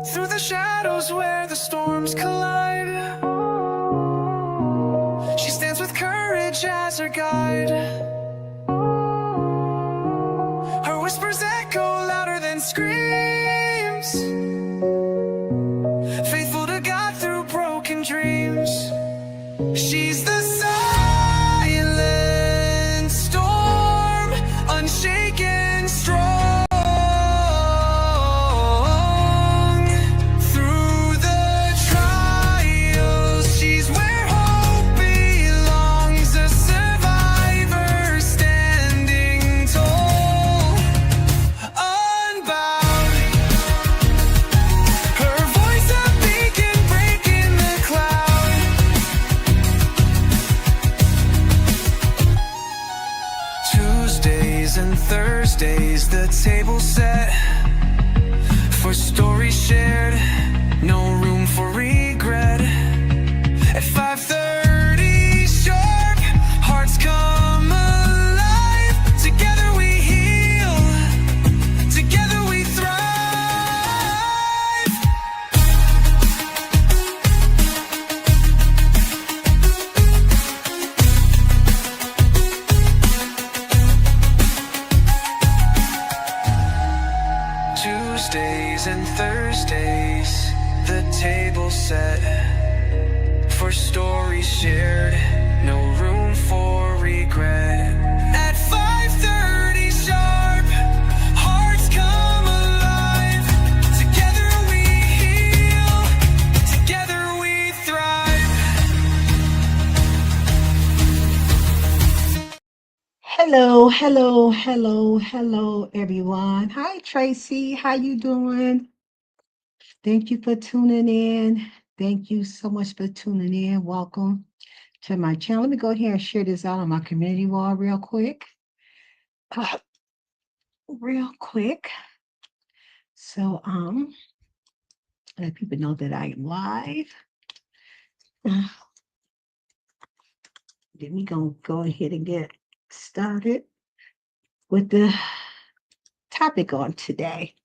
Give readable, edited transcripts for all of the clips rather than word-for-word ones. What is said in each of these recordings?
through the shadows where the storms collide. She stands with courage as her guide. Her whispers echo louder than screams, faithful to God through broken dreams. She's the silent storm, unshaken, strong. Through the trials, she's where hope belongs, a survivor standing tall, unbowed. Her voice a beacon breaking the cloud. Tuesdays and Thursdays, the table set for stories shared, no room for regret. At 5:30 sharp, hearts come alive. Together we heal, together we thrive. Tuesdays and Thursdays, the table set for stories shared, no room for regret. At 5:30 sharp, hearts come alive. Together we heal, together we thrive. Hello, everyone. Hi, Tracy. How you doing? Thank you for tuning in. Thank you so much for tuning in. Welcome to my channel. Let me go ahead and share this out on my community wall real quick. So, let people know that I am live. Then we gonna go ahead and get started with the topic on today.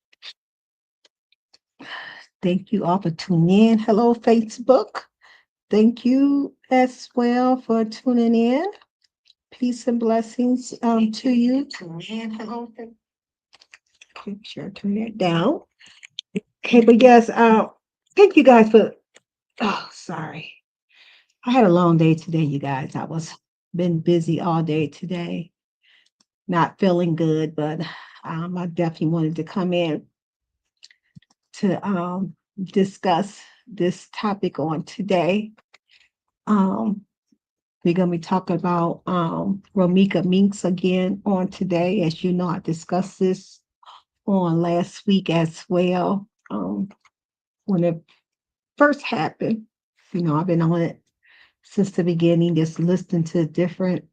Thank you all for tuning in. Hello, Facebook. Thank you as well for tuning in. Peace and blessings to you. Tune in. Hello. Make sure I turn that down. Okay, but yes, thank you guys for. Oh, sorry. I had a long day today, you guys. Been busy all day today. Not feeling good, but I definitely wanted to come in to discuss this topic on today. We're going to be talking about 𝘠𝑦𝘐𝑦 Minks again on today. As you know, I discussed this on last week as well. When it first happened, I've been on it since the beginning, just listening to different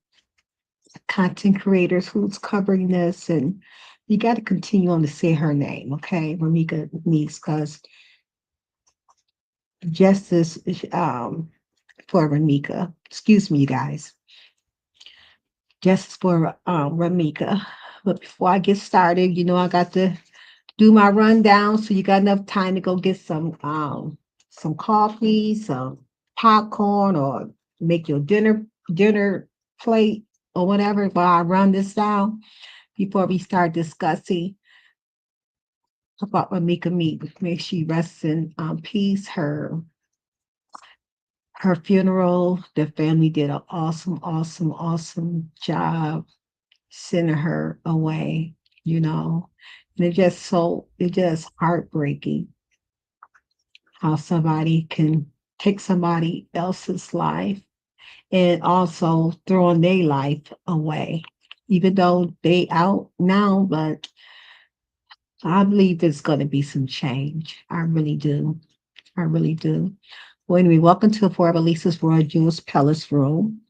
content creators who's covering this, and you got to continue on to say her name, okay? 𝘠𝑦𝘐𝑦 Minks, because justice for 𝘠𝑦𝘐𝑦. Excuse me, you guys. Justice for 𝘠𝑦𝘐𝑦. But before I get started, I got to do my rundown, so you got enough time to go get some coffee, some popcorn, or make your dinner plate or whatever while I run this down before we start discussing about 𝘠𝑦𝘐𝑦 Minks. May she rest in peace. Her funeral, the family did an awesome job sending her away, and it's just heartbreaking how somebody can take somebody else's life and also throwing their life away, even though they out now. But I believe there's going to be some change. I really do. Well, anyway, welcome to Forever Lisa's Royal Jewels Palace Room,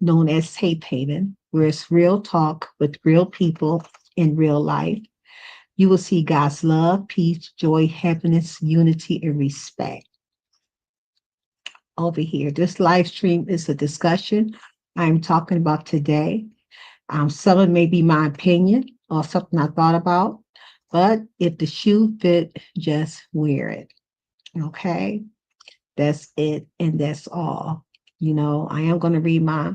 known as Safe Haven, where it's real talk with real people in real life. You will see God's love, peace, joy, happiness, unity, and respect over here. This live stream is a discussion I'm talking about today. Some of it may be my opinion or something I thought about, but if the shoe fit, just wear it. Okay, that's it, and that's all. I am going to read my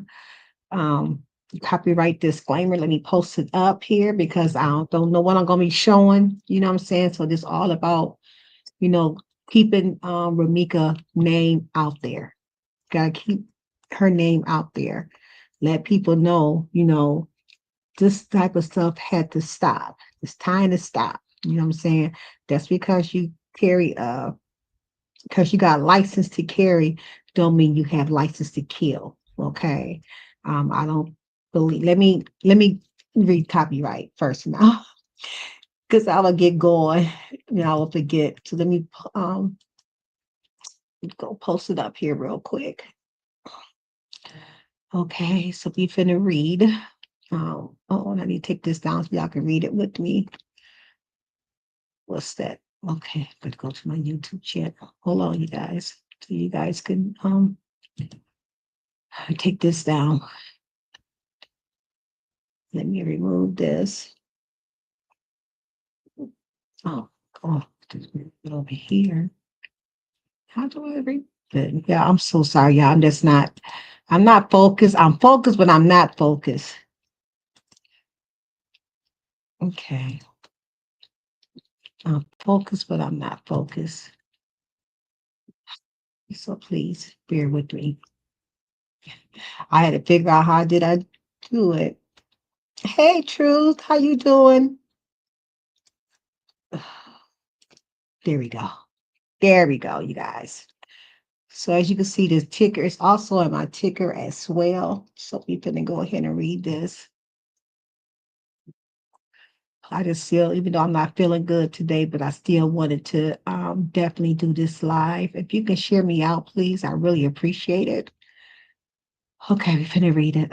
um copyright disclaimer. Let me post it up here because I don't know what I'm going to be showing. You know what I'm saying? So this all about, you know, keeping Ramika name out there. Gotta keep her name out there. Let people know, this type of stuff had to stop. It's time to stop. You know what I'm saying? That's because you carry because you got license to carry, don't mean you have license to kill. Okay. I don't believe, let me read copyright first now. Because I will get going and I will forget. So let me go post it up here real quick. Okay, so we finna read. Let me take this down so y'all can read it with me. What's that? Okay, I'm gonna go to my YouTube channel. Hold on, you guys. So you guys can take this down. Let me remove this. Oh, just move it over here. How do I read it? Yeah, I'm so sorry, y'all. I'm not focused. I'm focused, but I'm not focused. Okay. I'm focused, but I'm not focused. So please bear with me. I had to figure out how did I do it. Hey, Truth, how you doing? There we go. There we go, you guys. So as you can see, the ticker is also in my ticker as well. So we're going to go ahead and read this. I just feel, even though I'm not feeling good today, but I still wanted to definitely do this live. If you can share me out, please, I really appreciate it. Okay, we're going to read it.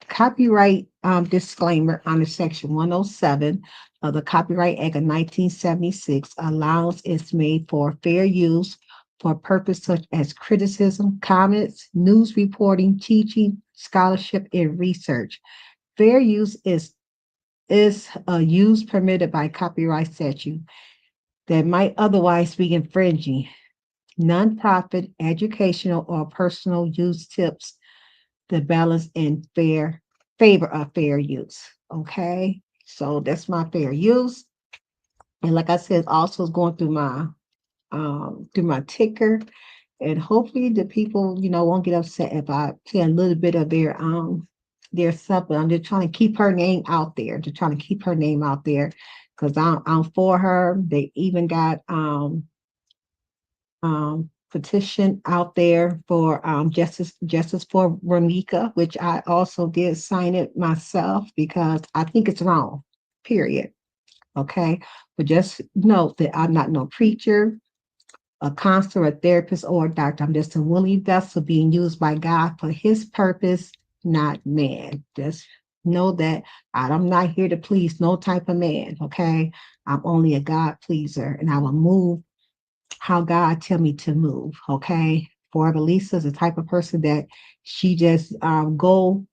Copyright disclaimer under Section 107 of the Copyright Act of 1976 allows it's made for fair use for purpose such as criticism, comments, news reporting, teaching, scholarship, and research. Fair use is a use permitted by copyright statute that might otherwise be infringing. Nonprofit, educational, or personal use tips the balance in favor of fair use. Okay, so that's my fair use. And like I said, also is going through my ticker. And hopefully the people, won't get upset if I say a little bit of their stuff, but I'm just trying to keep her name out there. Just trying to keep her name out there because I'm for her. They even got petition out there for justice for Ramika, which I also did sign it myself because I think it's wrong. Period. Okay, but just note that I'm not no preacher, a counselor, a therapist, or a doctor. I'm just a willing vessel being used by God for His purpose, not man. Just know that I'm not here to please no type of man. Okay, I'm only a God pleaser, and I will move how God tell me to move. Okay. For Lisa is the type of person that she just go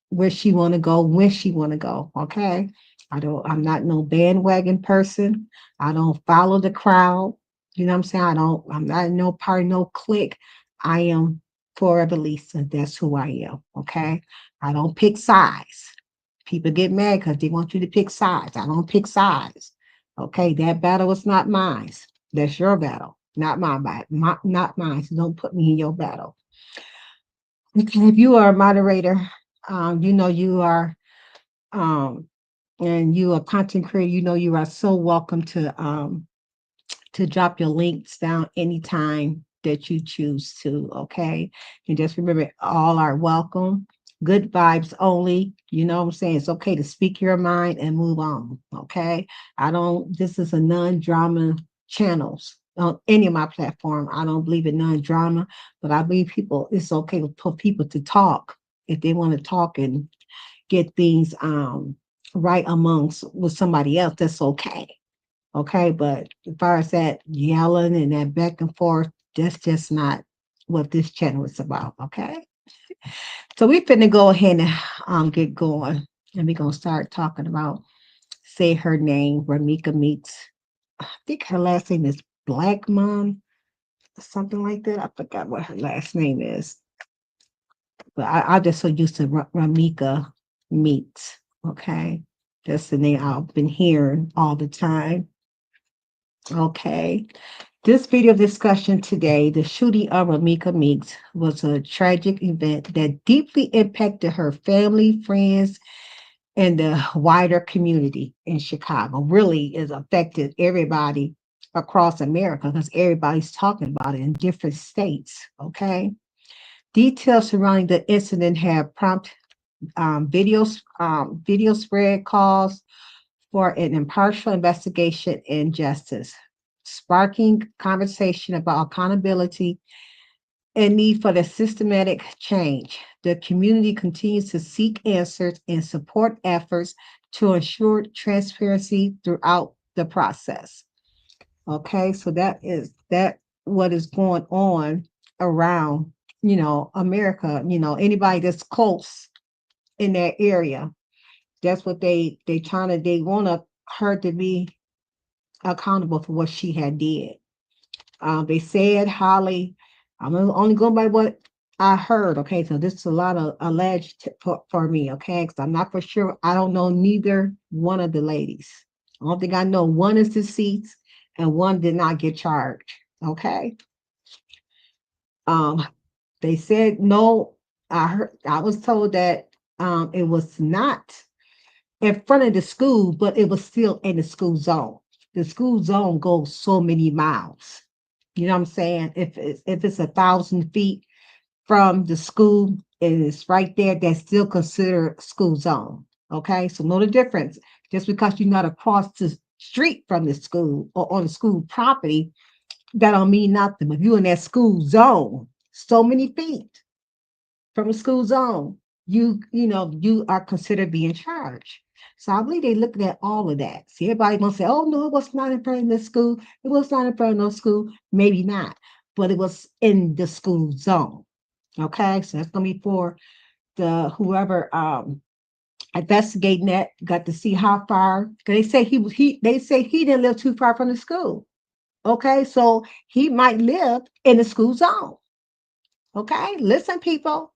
where she want to go, when she want to go. Okay. I'm not no bandwagon person. I don't follow the crowd. You know what I'm saying? I'm not in no party, no clique. I am Forever Lisa. That's who I am. Okay. I don't pick sides. People get mad because they want you to pick sides. I don't pick sides. Okay. That battle is not mine. That's your battle, not my battle, not mine. So don't put me in your battle. Okay, if you are a moderator, you are, and you are a content creator, you are so welcome to drop your links down anytime that you choose to. Okay, and just remember, all are welcome. Good vibes only. You know what I'm saying? It's okay to speak your mind and move on. Okay, this is a non-drama channels on any of my platform. I don't believe in non-drama, but I believe it's okay for people to talk if they want to talk and get things right amongst with somebody else. That's okay. Okay, but as far as that yelling and that back and forth, that's just not what this channel is about. Okay, so we're finna go ahead and get going, and we're gonna start talking about say her name. Ramika meets. I think her last name is Black Mom, something like that. I forgot what her last name is. But I'm just so used to Ramika Meets. Okay. That's the name I've been hearing all the time. Okay. This video discussion today, the shooting of Ramika Meeks, was a tragic event that deeply impacted her family, friends, and the wider community in Chicago. Really has affected everybody across America because everybody's talking about it in different states. Okay. Details surrounding the incident have prompted video spread calls for an impartial investigation and justice, sparking conversation about accountability and need for the systematic change. The community continues to seek answers and support efforts to ensure transparency throughout the process. Okay, so that what is going on around, America, anybody that's close in that area. That's what they want her to be accountable for what she had did. They said Holly. I'm only going by what I heard. Okay, so this is a lot of alleged for me. Okay, because I'm not for sure. I don't know neither one of the ladies. I don't think I know. One is deceased and one did not get charged. Okay. Um, they said no. I was told that it was not in front of the school, but it was still in the school zone. The school zone goes so many miles. You know what I'm saying? If it's 1,000 feet from the school and it's right there, that's still considered school zone. Okay, so know the difference. Just because you're not across the street from the school or on the school property, that don't mean nothing. If you're in that school zone, so many feet from a school zone, you are considered being charged. So I believe they looking at all of that. See, everybody gonna say, "Oh no, it was not in front of the school. It was not in front of no school." Maybe not, but it was in the school zone. Okay, so that's gonna be for the whoever investigating that. Got to see how far. Cause they say They say he didn't live too far from the school. Okay, so he might live in the school zone. Okay, listen, people.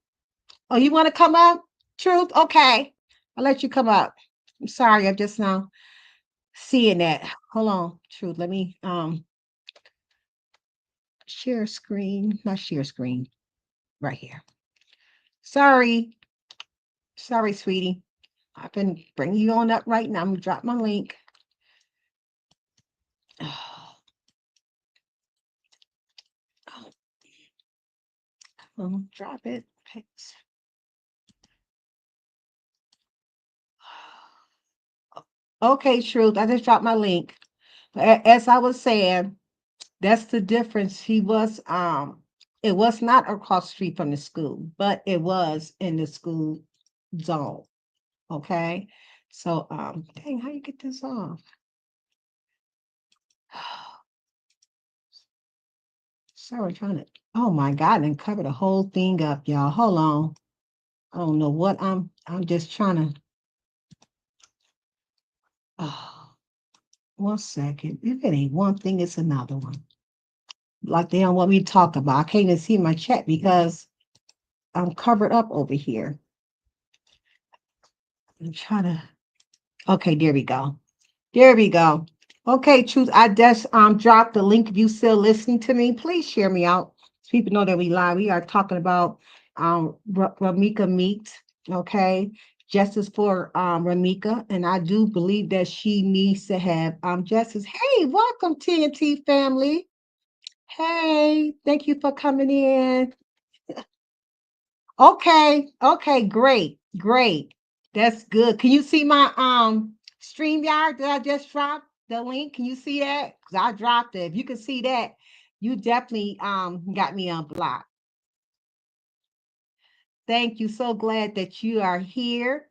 Oh, you want to come up? Truth? Okay. I'll let you come up. I'm sorry, I'm just now seeing that. Hold on, Truth. Let me share screen. Not share screen. Right here. Sorry. Sorry, sweetie. I've been bringing you on up right now. I'm gonna drop my link. Drop it. Paste. Okay, Truth. I just dropped my link. As I was saying, that's the difference. It was not across the street from the school, but it was in the school zone. Okay. So dang, how you get this off? Sorry, trying to, oh my God, and cover the whole thing up, y'all. Hold on. I don't know what I'm just trying to, oh, 1 second. If it ain't one thing, it's another one. Like they don't want me to talk about. I can't even see my chat because I'm covered up over here. I'm trying to, okay, there we go. There we go. Okay, Truth. I just dropped the link. If you still listening to me, please share me out. So people know that we live. We are talking about Ramika Meeks. Okay, justice for Ramika, and I do believe that she needs to have justice. Hey, welcome TNT family. Hey, thank you for coming in. Okay, okay, great, great. That's good. Can you see my StreamYard that I just dropped the link? Can you see that? Because I dropped it. If you can see that, you definitely got me unblocked. Thank you. So glad that you are here.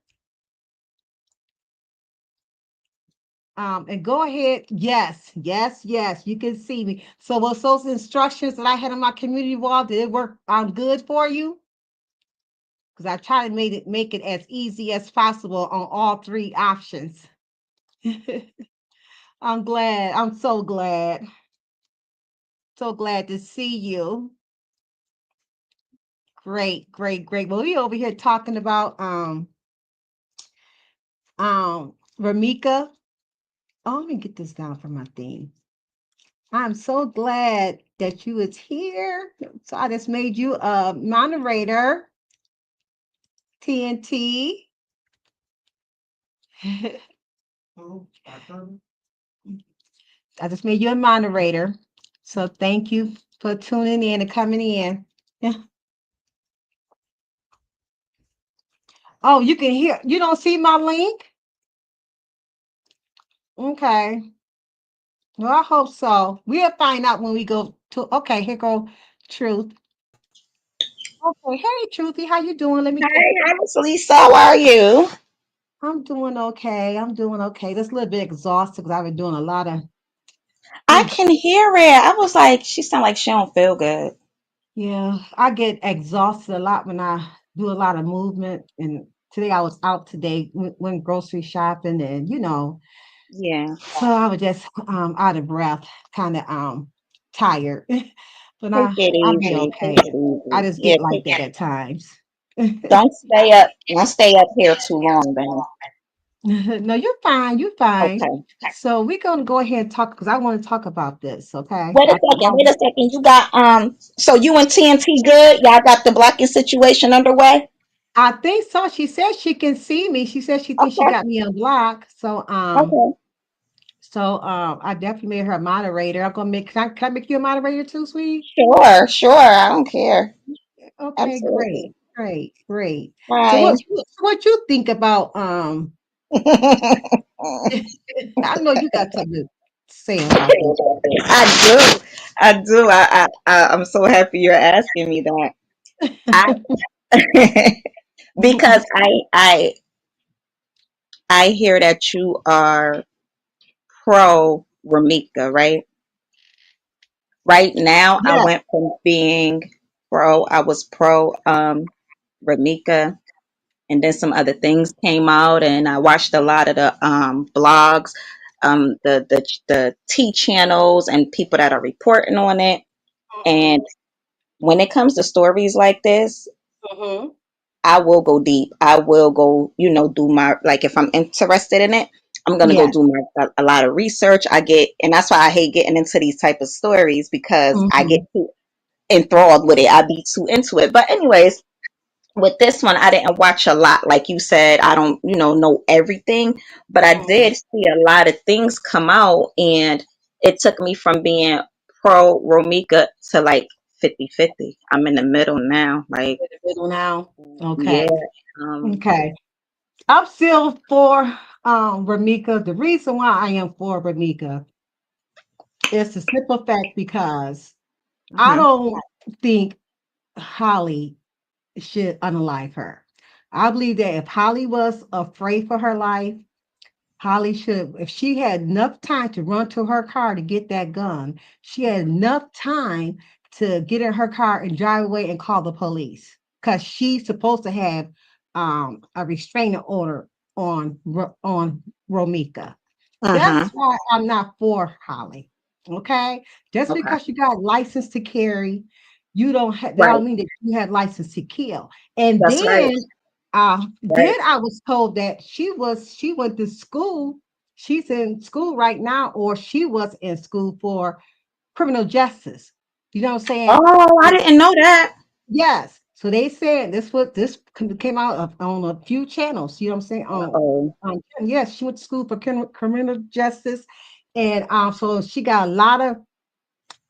And go ahead. Yes, yes, yes. You can see me. So was those instructions that I had on my community wall, did it work good for you? Because I try to make it as easy as possible on all three options. I'm glad. I'm so glad. So glad to see you. Great, great, great. Well, we over here talking about Ramika. Oh, let me get this down for my thing. I'm so glad that you was here. So I just made you a moderator, TNT. I just made you a moderator. So thank you for tuning in and coming in. Yeah. Oh, you can hear. You don't see my link? Okay. Well, I hope so. We'll find out when we go to. Okay, here go Truth. Okay, hey Truthy, how you doing? Let me get. Hi, Miss Lisa. How are you? I'm doing okay. I'm doing okay. Just a little bit exhausted because I've been doing a lot of. I can hear it. I was like, she sound like she don't feel good. Yeah, I get exhausted a lot when I do a lot of movement. And today I was out today, went grocery shopping, and Yeah. so I was just out of breath, kind of tired. But Take it I'll be easy. Take okay. it I easy. just Yeah, get like take that at times. don't stay up. Don't stay up here too long, then. No, you're fine. You're fine. Okay. So we're gonna go ahead and talk because I want to talk about this. Okay. Wait a second. Wait a second. You got so you and TNT good? Y'all got the blocking situation underway? I think so. She says she can see me. She says she thinks she Okay. got me unblocked. Okay. I definitely made her a moderator. I'm gonna make. Can I make you a moderator too, sweet? Sure, sure. I don't care. Okay, great, Absolutely. great, great. So Hi. what you think about I know you got something to say about this. I do. I do. I'm so happy you're asking me that. I because I hear that you are pro Ramika, right? Right now, I Yeah. went from being pro. I was pro Ramika, and then some other things came out, and I watched a lot of the blogs, the T channels, and people that are reporting on it. And when it comes to stories like this, Mhm. I will go deep. I will go, do my, like, if I'm interested in it, I'm gonna go Yes. do a lot of research. And that's why I hate getting into these type of stories because I get Mhm. too enthralled with it. I be too into it. But anyways, with this one, I didn't watch a lot. Like you said, I don't, know everything, but I Mhm. did see a lot of things come out, and it took me from being pro Romika to like 50-50. I'm in the middle now. Like, In the middle now. yeah. Okay. Um, Okay. I'm still for Ramika. The reason why I am for Ramika is the simple fact because I mhm. don't think Holly should unalive her. I believe that if Holly was afraid for her life, Holly should, if she had enough time to run to her car to get that gun, she had enough time to get in her car and drive away and call the police because she's supposed to have a restraining order on Romika. Uh-huh. That's why I'm not for Holly. Okay, just Okay. because you got license to carry, you don't have that don't Right. mean that you have license to kill. And That's right. then Right. I was told that she went to school. She's in school right now, or she was in school for criminal justice. You know what I'm saying? Oh, I didn't know that. Yes. So they said this came out on a few channels. You know what I'm saying? Uh-oh. Yes, she went to school for criminal justice, and so she got a lot of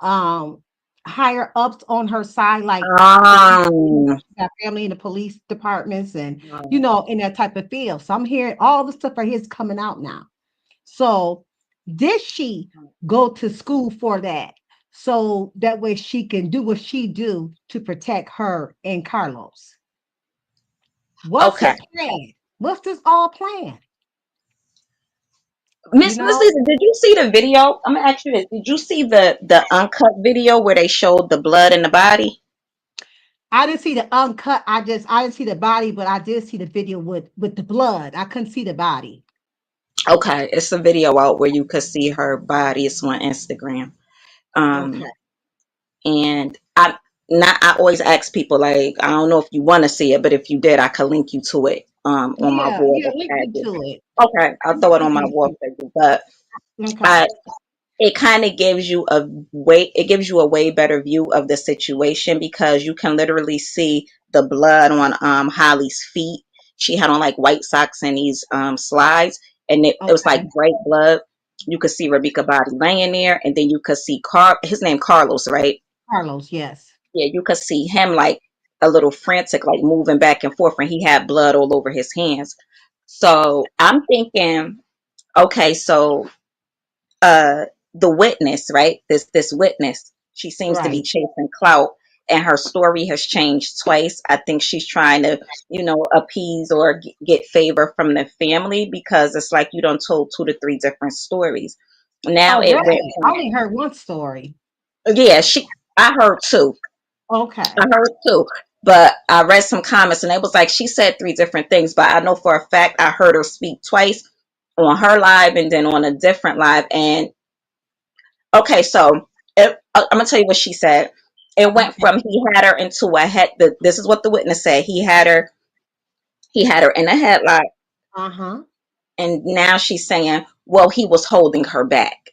um higher ups on her side, like police. Um, She got family in the police departments, and um, in that type of field. So I'm hearing all the stuff right here is coming out now. So did she go to school for that? So that way she can do what she do to protect her and Carlos. What's okay. it planned? What's this all planned? You Miss know, Lisa, did you see the video? I'm gonna ask you this. Did you see the uncut video where they showed the blood in the body? I didn't see the uncut. I didn't see the body, but I did see the video with the blood. I couldn't see the body. Okay, it's a video out where you could see her body. It's on Instagram. Um, Okay. and I always ask people, like, I don't know if you want to see it, but if you did, I could link you to it on my Yeah, wall yeah, of link me pages. to it. Okay, I'll throw it on my wall for you. But Okay. I it kind of gives you a way better view of the situation, because you can literally see the blood on Holly's feet. She had on like white socks and these slides, and it was like Okay. bright blood. You could see Rebecca body laying there, and then you could see his name Carlos, right? Carlos, yes. Yeah, you could see him like a little frantic, like moving back and forth, and he had blood all over his hands. So I'm thinking, okay, so uh the witness, right? This witness, she seems to be Right. chasing clout, and her story has changed twice. I think she's trying to, appease or get favor from the family, because it's like you done told two to three different stories. Now Oh, it went really? I from, only heard one story. yeah, I heard two. I Okay. heard two. But I read some comments, and it was like she said three different things, but I know for a fact I heard her speak twice on her live and then on a different live. And okay, so I'm gonna tell you what she said. It went Okay. from he had her into a head. This is what the witness said. He had her in a headlock, Uh-huh. and now she's saying, well, he was holding her back.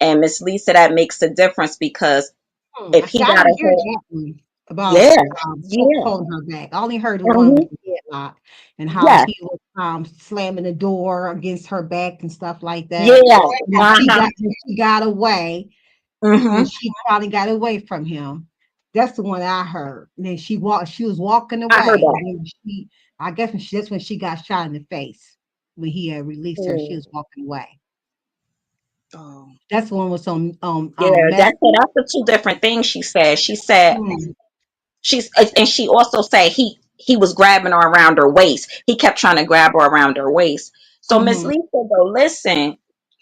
And Miss Lisa, that makes a difference, because if I he see, I got a didn't hear hold, that one about yeah, yeah, holding her back. I only heard the one with hmm, the headlock and how yeah, he was slamming the door against her back and stuff like that. yeah, Now uh-huh, when she got away, when hmm. she finally got away from him. That's the one I heard. And then she was walking I heard away. that. And then I guess that's when she got shot in the face. When he had released her, she Mm. was walking away. Oh. That's the one with some Yeah, mess. that's the two different things she said. She said Mm, and she also said he was grabbing her around her waist. He kept trying to grab her around her waist. So Miss mhm. Lee said, though, listen,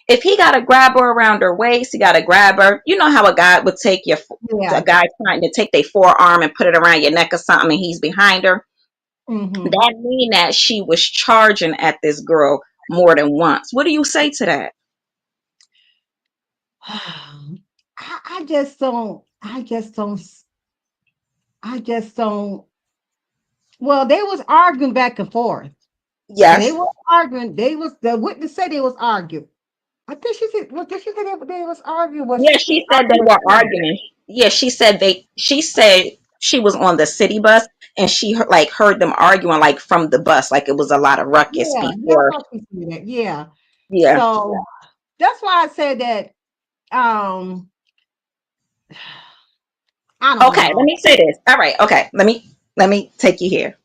if he got to grab her around her waist, he got to grab her. You know how a guy would take a Yeah. guy trying to take their forearm and put it around your neck or something, and he's behind her. Mhm. That mean that she was charging at this girl more than once. What do you say to that? I just don't. I just don't. Well, they was arguing back and forth. They Yes. were arguing. The witness said they was arguing. I think she said. Well, did she say they was arguing? Was Yeah, she she said they arguing with were her? arguing. Yeah, she said she was on the city bus, and she like heard them arguing like from the bus, like it was a lot of ruckus Yeah, yeah, I before. thought she said that. Yeah. Yeah. So that's why I said that. Um, I don't Okay, let know. me say this. All right, okay. Let me take you here.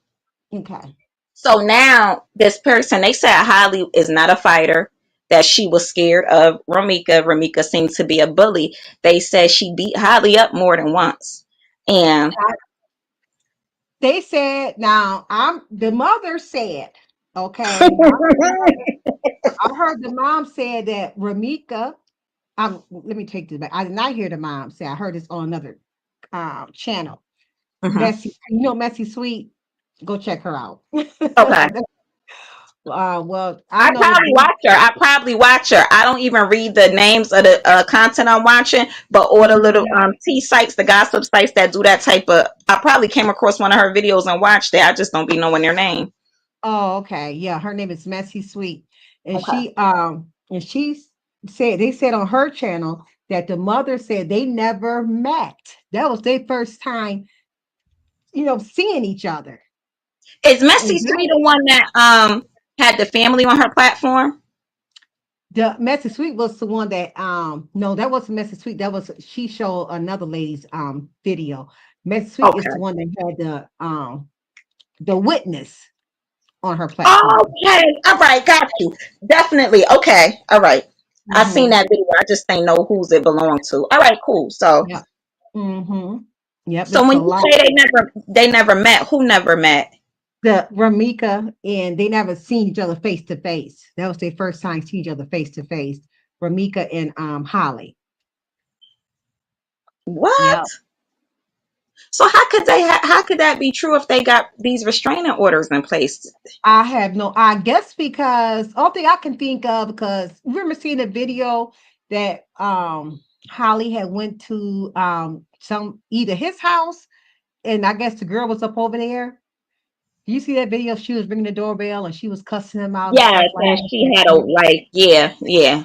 Okay. So now this person, they said Holly is not a fighter, that she was scared of Ramika. Ramika seemed to be a bully. They said she beat Holly up more than once. And They said, now I'm the mother said, okay, I heard the mom said that Ramika, let me take this back. I did not hear the mom say, I heard this on another channel. Mhm. Messy, Messy Sweet, go check her out. Okay. Well, I know I probably watch her. I don't even read the names of the content I'm watching, but all the little Mhm. tea sites, the gossip sites that do that type of. I probably came across one of her videos and watched it. I just don't be knowing their name. Oh, okay. Yeah, her name is Messy Sweet. And Okay. she said they said on her channel that the mother said they never met. That was their first time, seeing each other. Is Messy And Sweet the one that had the family on her platform? the Messy Sweet was the one that no, that wasn't Messy Sweet. That was she showed another lady's video. Messy Sweet is Okay. the one that had the witness on her platform. Okay. All right. Got you. Definitely. Okay. All right. I seen Hmm. that video. I just didn't know whose it belonged to. All right. Cool. So, Yep. Hmm. Yep, so it's when a you lot. say they never met, who never met? The Ramika and they never seen each other face to face. That was their first time seeing each other face to face. Ramika and Holly. What? Yeah. So how could that be true if they got these restraining orders in place? I have no, I guess because only thing I can think of because remember seeing a video that Holly had went to some either his house, and I guess the girl was up over there. You see that video? She was ringing the doorbell and she was cussing him out and Yes, stuff like and she had a that. like, yeah, yeah.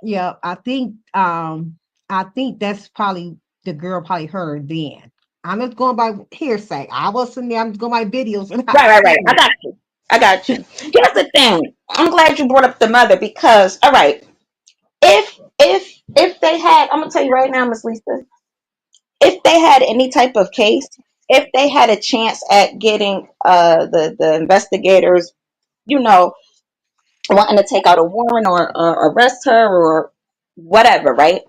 Yeah, I think that's probably the girl probably heard then. I'm just going by hearsay. I wasn't there. I'm just going by videos and I Right, right, right. seen I got you. I got you. Here's the thing. I'm glad you brought up the mother because, all right, if they had, I'm gonna tell you right now, Miss Lisa, if they had any type of case, if they had a chance at getting the investigators, you know, wanting to take out a warrant or arrest her or whatever, right?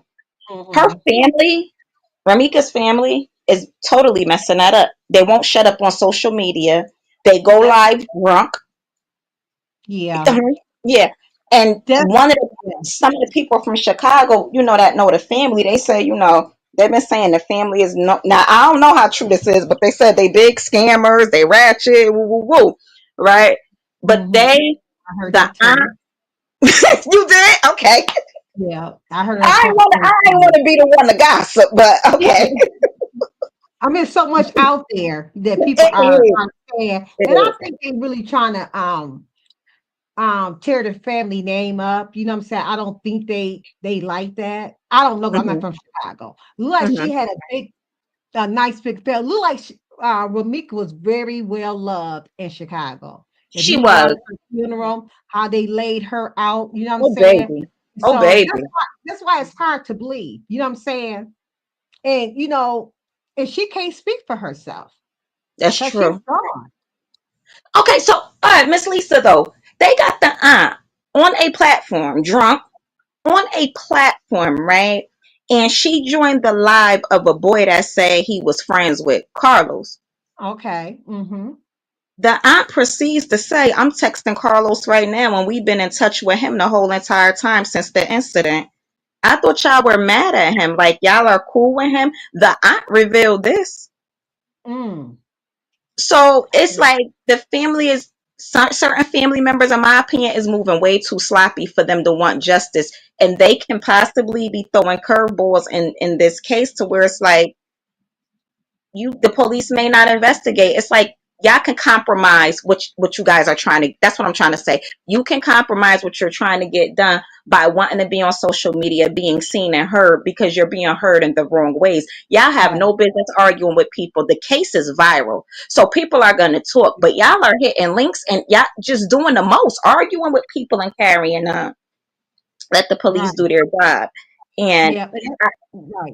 Her it. family, Ramika's family, is totally messing that up. They won't shut up on social media. They go That, live drunk. yeah. Yeah. And That's one of the yeah. some of the people from Chicago, that know the family, they say, they've been saying the family is no, now I don't know how true this is, but they said they big scammers, they ratchet, woo woo woo. Right? But Mhm. they I heard the that aunt too. you did? Okay. Yeah, I heard her post I on ain't too. wanna be the one to gossip, but okay. I mean, so much out there that people It is. are saying, It and I is. think they're really trying to tear the family name up. You know what I'm saying? I don't think they like that. I don't know. 'Cause I'm not Hmm. from Chicago. Look like she Hmm. had a nice big family. Look like Ramika was very well loved in Chicago. If She you was. watch her funeral, how they laid her out, you know what I'm Oh saying? baby. Oh So baby. that's why it's hard to believe. You know what I'm saying? And and she can't speak for herself That's because she's true. gone. Okay, so all right, Miss Lisa though, they got the aunt on a platform, drunk, on a platform, right? And she joined the live of a boy that said he was friends with Carlos. Okay. Mm-hmm. The aunt proceeds to say, I'm texting Carlos right now, and we've been in touch with him the whole entire time since the incident. I thought y'all were mad at him, like y'all are cool with him. The aunt revealed this. Mm. So it's like the family is certain family members, in my opinion, is moving way too sloppy for them to want justice, and they can possibly be throwing curveballs in this case to where it's like the police may not investigate. It's like y'all can compromise what you guys are trying to. That's what I'm trying to say. You can compromise what you're trying to get done by wanting to be on social media, being seen and heard because you're being heard in the wrong ways. Y'all have Right. no business arguing with people. The case is viral, so people are gonna talk. But y'all are hitting links and y'all just doing the most, arguing with people and carrying on. Let the police Right. do their job. And Yeah. Right.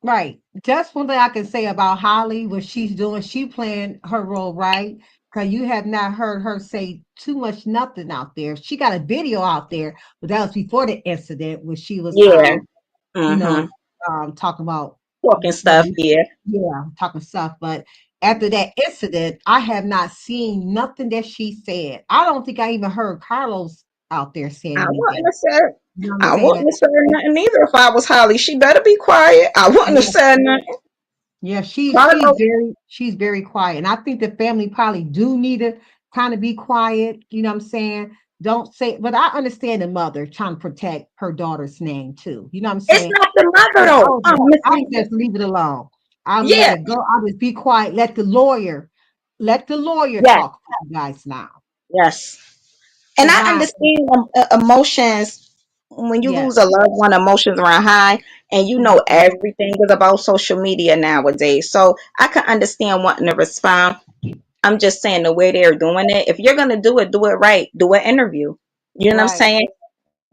Right. Just one thing I can say about Holly, what she's doing, she playing her role right. Because you have not heard her say too much nothing out there. She got a video out there, but that was before the incident where she was yeah, you mm-hmm. know, talking about Talking what stuff. Yeah. yeah, talking stuff. But after that incident, I have not seen nothing that she said. I don't think I even heard Carlos out there saying I wouldn't anything. have said. You know what I'm I saying? wouldn't have said nothing either if I was Holly. She better be quiet. I wouldn't have Yeah, said nothing. yeah, Carlos, she's very quiet. And I think the family probably do need to kind of be quiet. You know what I'm saying? Don't say, but I understand the mother trying to protect her daughter's name too. You know what I'm it's saying? not the mother So though. Miss I would Lisa. just leave it alone. I'll let Yeah, it go. I'll just be quiet. Let the lawyer yes, talk for you guys now. yes. And Cause I understand emotions when you yeah, lose a loved one. Emotions run high, and mhm, everything is about social media nowadays. So I can understand wanting to respond. I'm just saying the way they're doing it. If you're gonna do it right. Do an interview. You know what I'm right, saying?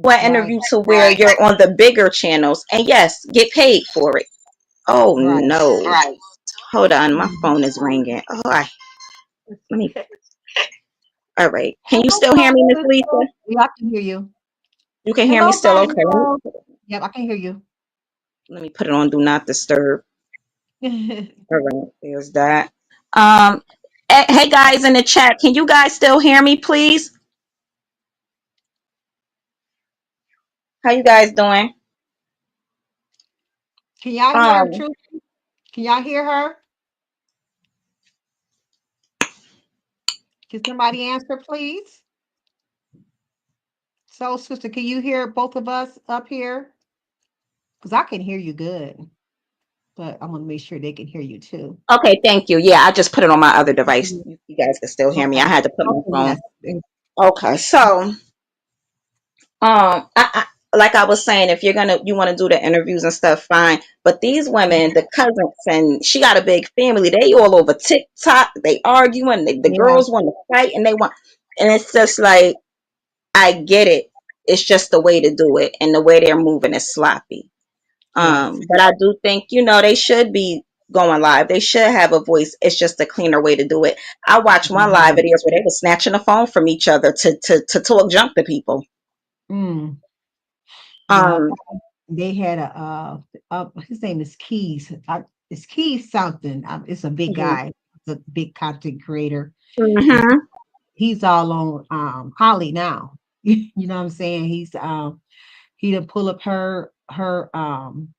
Do an right, interview to where you're on the bigger channels, and yes, get paid for it. Oh right. no! Right. Hold on, my Mhm. phone is ringing. Let me. All right. Can you Hello, still hear me, Miss Crystal. Lisa? Yeah, I can hear you. You can hear me Hello, still? Okay. Danielle. Yep, I can hear you. Let me put it on Do Not Disturb. All right. There's that. Um. Hey guys in the chat, can you guys still hear me, please? How you guys doing? Can y'all hear her, Um. Truth? Can y'all hear her? Can somebody answer, please? So, sister, can you hear both of us up here? Because I can hear you good, but I want to make sure they can hear you too. Okay, thank you. Yeah, I just put it on my other device. Mhm. You guys can still hear me. I Okay. had to put my Okay. phone. Yes. Thank- Okay, so like I was saying, if you want to do the interviews and stuff, fine. But these women, the cousins, and she got a big family. They all over TikTok. They arguing. The Yeah. girls want to fight, and they want. And it's just like I get it. It's just the way to do it, and the way they're moving is sloppy. Yes. But I do think they should be going live. They should have a voice. It's just a cleaner way to do it. I watched one live Mhm. videos where they were snatching the phone from each other to talk junk to people. Mm. Yeah. Um, They had his name is Keys. It's Keys something. It's a big mhm, guy. It's a big content creator. And mhm. he's all on Holly now. You know what I'm saying? He done pull up her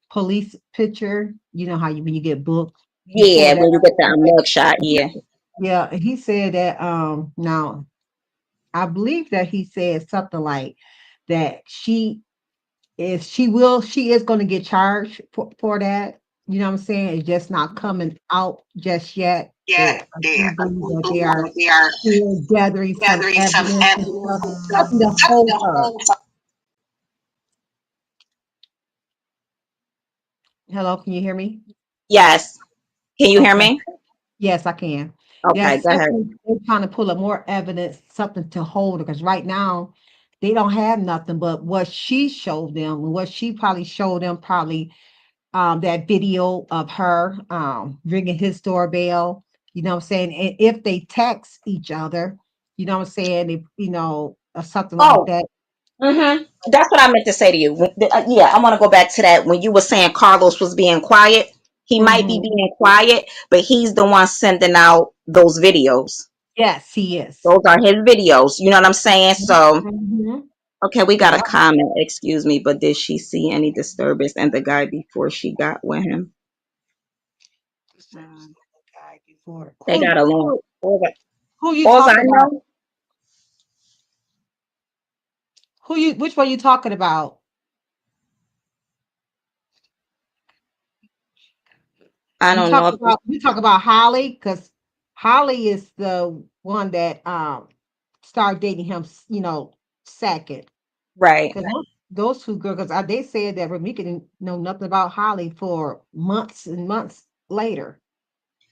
police picture. You know how when you get booked, he Yeah, pulled that when you get up. that mug shot, yeah. Yeah, and he said that now I believe that he said something like that she is going to get charged for that. You know what I'm saying? It's just not coming out just yet. I do believe that they are still gathering some evidence and stuff. Something to hold her. Hello, can you hear me? Yes. Can you hear Okay. me? Yes, I can. Okay, Yes, go ahead. something they're trying to pull up more evidence, something to hold her, because right now they don't have nothing but what she showed them, and what she probably showed them, probably that video of her ringing his doorbell. You know what I'm saying? And if they text each other, you know what I'm saying, if, or something like Oh, that. that's what I meant to say to you. Yeah, I want to go back to that when you were saying Carlos was being quiet. He might be Hmm. being quiet, but he's the one sending out those videos. Yes, he is. Those are his videos. You know what I'm saying? So, Hmm. okay, we got a Yeah. comment. Excuse me, but did she see any disturbance in the guy before she got with him? Um, guy before. They got along. Who you All I talking about? know, Which one you talking about? I don't know. You talk about Holly, because Holly is the one that started dating him, second. Right. Because those two girls, because they said that Ramika didn't know nothing about Holly for months and months later.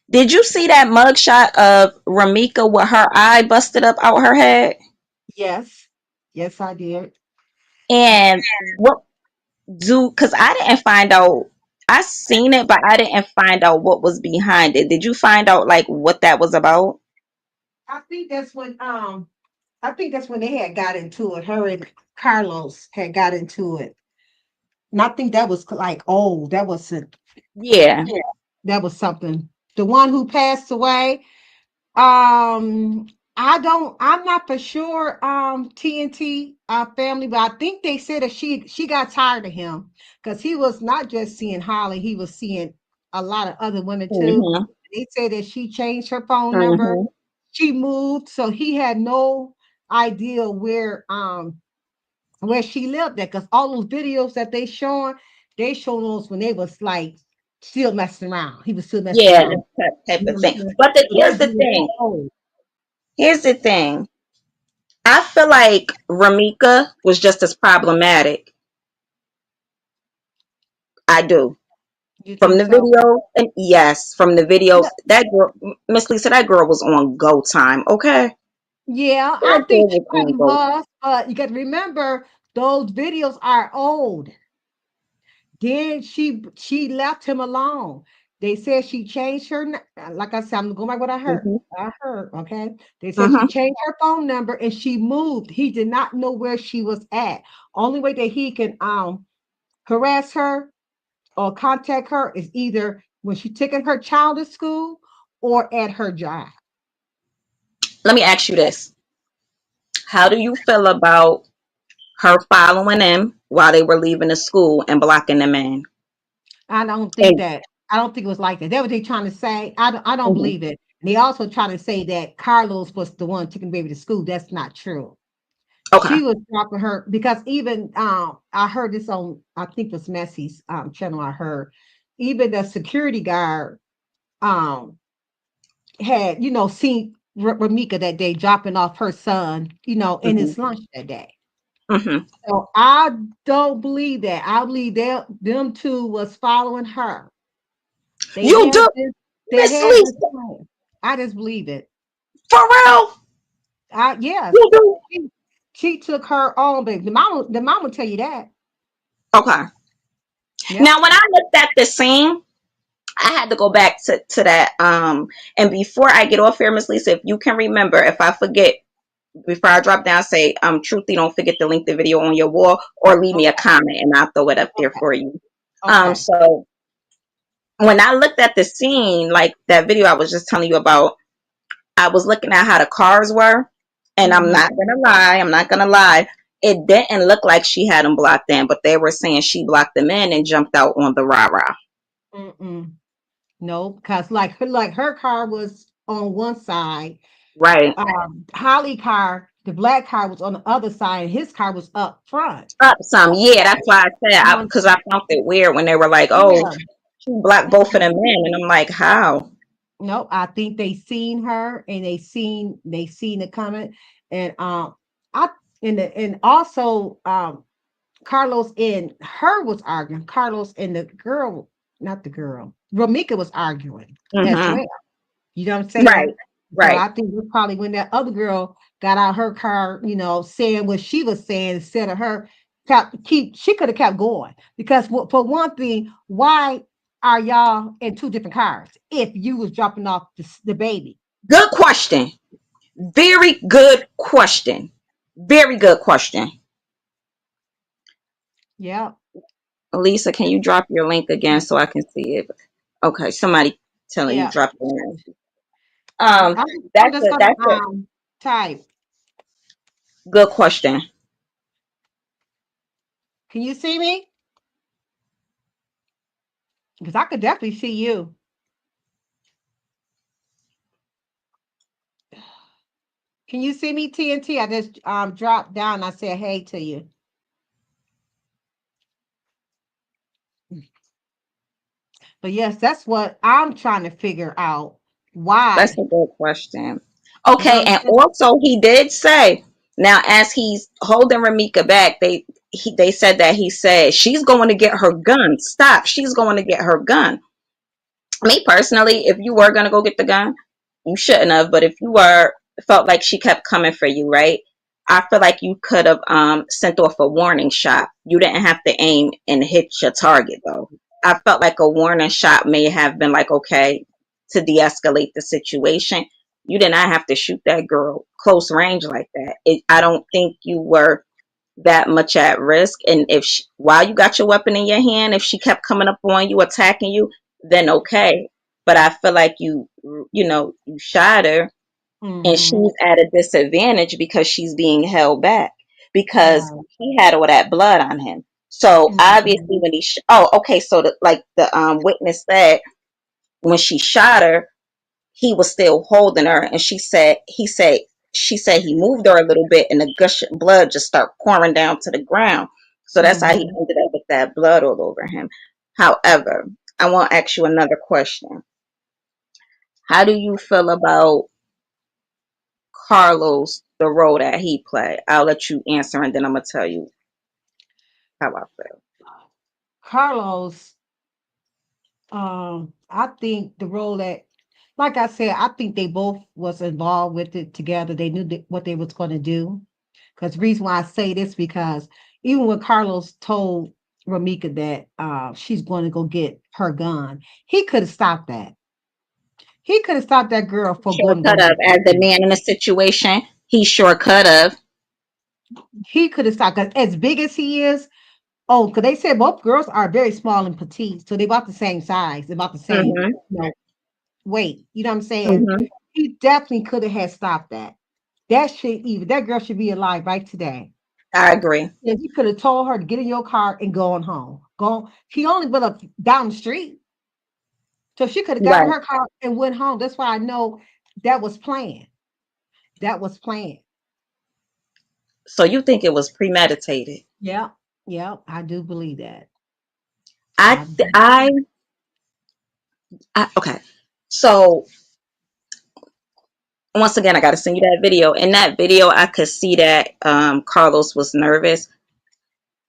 Did you see that mugshot of Ramika with her eye busted up out her head? Yes. Yes, I did. And what because I didn't find out. I seen it, but I didn't find out what was behind it. Did you find out like what that was about? I think that's when they had got into it. Her and Carlos had got into it. And I think that was like, oh, Yeah. that was something. The one who passed away, Um, I'm not for sure, TNT family, but I think they said that she got tired of him because he was not just seeing Holly, he was seeing a lot of other women too. Mhm. They said that she changed her phone number, Mhm. she moved, so he had no idea where she lived at, because all those videos that they showing those when they was like still messing around. He was still messing Yeah, around. that type You know of what I'm thing. saying? But So here's that the video thing. is old. Here's the thing. I feel like Ramika was just as problematic. I do. You From think the so? videos, and yes, from the videos, that girl, Miss Lisa, that girl was on go time. Okay, Yeah, I that think girl she was on probably go. was, but you got to remember those videos are old. Then she left him alone. They said she changed like I said, I'm going by what I heard. Mhm. Okay. They said she Mhm. changed her phone number and she moved. He did not know where she was at. Only way that he can harass her or contact her is either when she's taking her child to school or at her job. Let me ask you this: how do you feel about her following them while they were leaving the school and blocking the man? I don't think And that. I don't think it was like that. That what they trying to say. I don't mhm. believe it. And they also trying to say that Carlos was the one taking the baby to school. That's not true. Okay. She was dropping her because even I heard this on, I think it was Messy's channel. I heard even the security guard um had, seen Ramika that day dropping off her son, in Hmm. his lunch that day. Hmm. So I don't believe that. I believe that them two was following her. They You had do, this, they Miss had this Lisa, plan. I just believe it. for real? Yes. You do? She, she took her own baby. The mama tell you that. Okay. Yep. Now, when I looked at the scene, I had to go back to that. And before I get off here, Miss Lisa, if you can remember, if I forget, before I drop down, say, truthfully, don't forget to link the video on your wall or leave me a comment and I'll throw it up there for you. Okay. So when I looked at the scene, like that video I was just telling you about, I was looking at how the cars were, and Mm-hmm. I'm not gonna lie, it didn't look like she had them blocked in, but they were saying she blocked them in and jumped out on the rah rah. Mm-mm. No, because like her car was on one side. Right. Holly car, the black car was on the other side, and his car was up front. Up some, yeah. That's why I said, Um, because I found it weird when they were like, "Oh, yeah. she blocked both of Mm-mm. them in," and I'm like, "How?" No, I think they seen her and they seen it coming. And I and also Carlos and her was arguing. Carlos and the girl, not the girl, Ramika was arguing as Hmm. well. You know what I'm Right. saying? So Right. I think it was probably when that other girl got out her car, saying what she was saying instead of her she could have kept going. Because for one thing, why are y'all in two different cars if you was dropping off the baby? Good question. Very good question. Very good question. Yeah, Lisa, can you drop your link again so I can see it? Okay, somebody telling you yeah. drop the link. I'm, I'm just gonna That's a type. good question. Can you see me? Because I could definitely see you. Can you see me, TNT? I just dropped down. I said hey to you. But yes, that's what I'm trying to figure out. That's Why? a good question. You Okay, and understand? also he did say now as he's holding Ramika back, they said that he said she's going to get her gun. Stop. She's going to get her gun. Me personally, if you were gonna go get the gun, you shouldn't have. But if you were felt like she kept coming for you, right? I feel like you could have sent off a warning shot. You didn't have to aim and hit your target though. I felt like a warning shot may have been like okay to de-escalate the situation. You did not have to shoot that girl close range like that. I don't think you were that much at risk. And if while you got your weapon in your hand, if she kept coming up on you, attacking you, then okay. But I feel like you shot her and Mm-hmm. she's at a disadvantage because she's being held back because Right. he had all that blood on him. So Mm-hmm. obviously when oh, okay. So the witness said when she shot her, he was still holding her and she said he moved her a little bit and the gush of blood just started pouring down to the ground, so that's how he Mm-hmm. ended up with that blood all over him. However, I want to ask you another question. How do you feel about Carlos, the role that he played? I'll let you answer and then I'm gonna tell you how I feel. Carlos, I think the role that, like I said, I think they both was involved with it together. They knew what they was going to do. Because the reason why I say this because even when Carlos told Ramika that she's going to go get her gun, he could have stopped that. He could have stopped that girl from Sure going to go could have, get that as the gun. man in the situation, he sure could have. He could have stopped, 'cause as big as he is. Oh, because they said both girls are very small and petite, so they're about the same size, about the same, Hmm. weight. You know what I'm saying? Hmm. He definitely could have had stopped that. That girl should be alive right today. I agree. Yeah, you could have told her to get in your car and go on home. Go. She only went up down the street, so she could have got in Right. her car and went home. That's why I know that was planned. That was planned. So you think it was premeditated? Yeah, yeah, I do believe that. I I do. I, I okay. So once again, I got to send you that video. In that video, I could see that Carlos was nervous.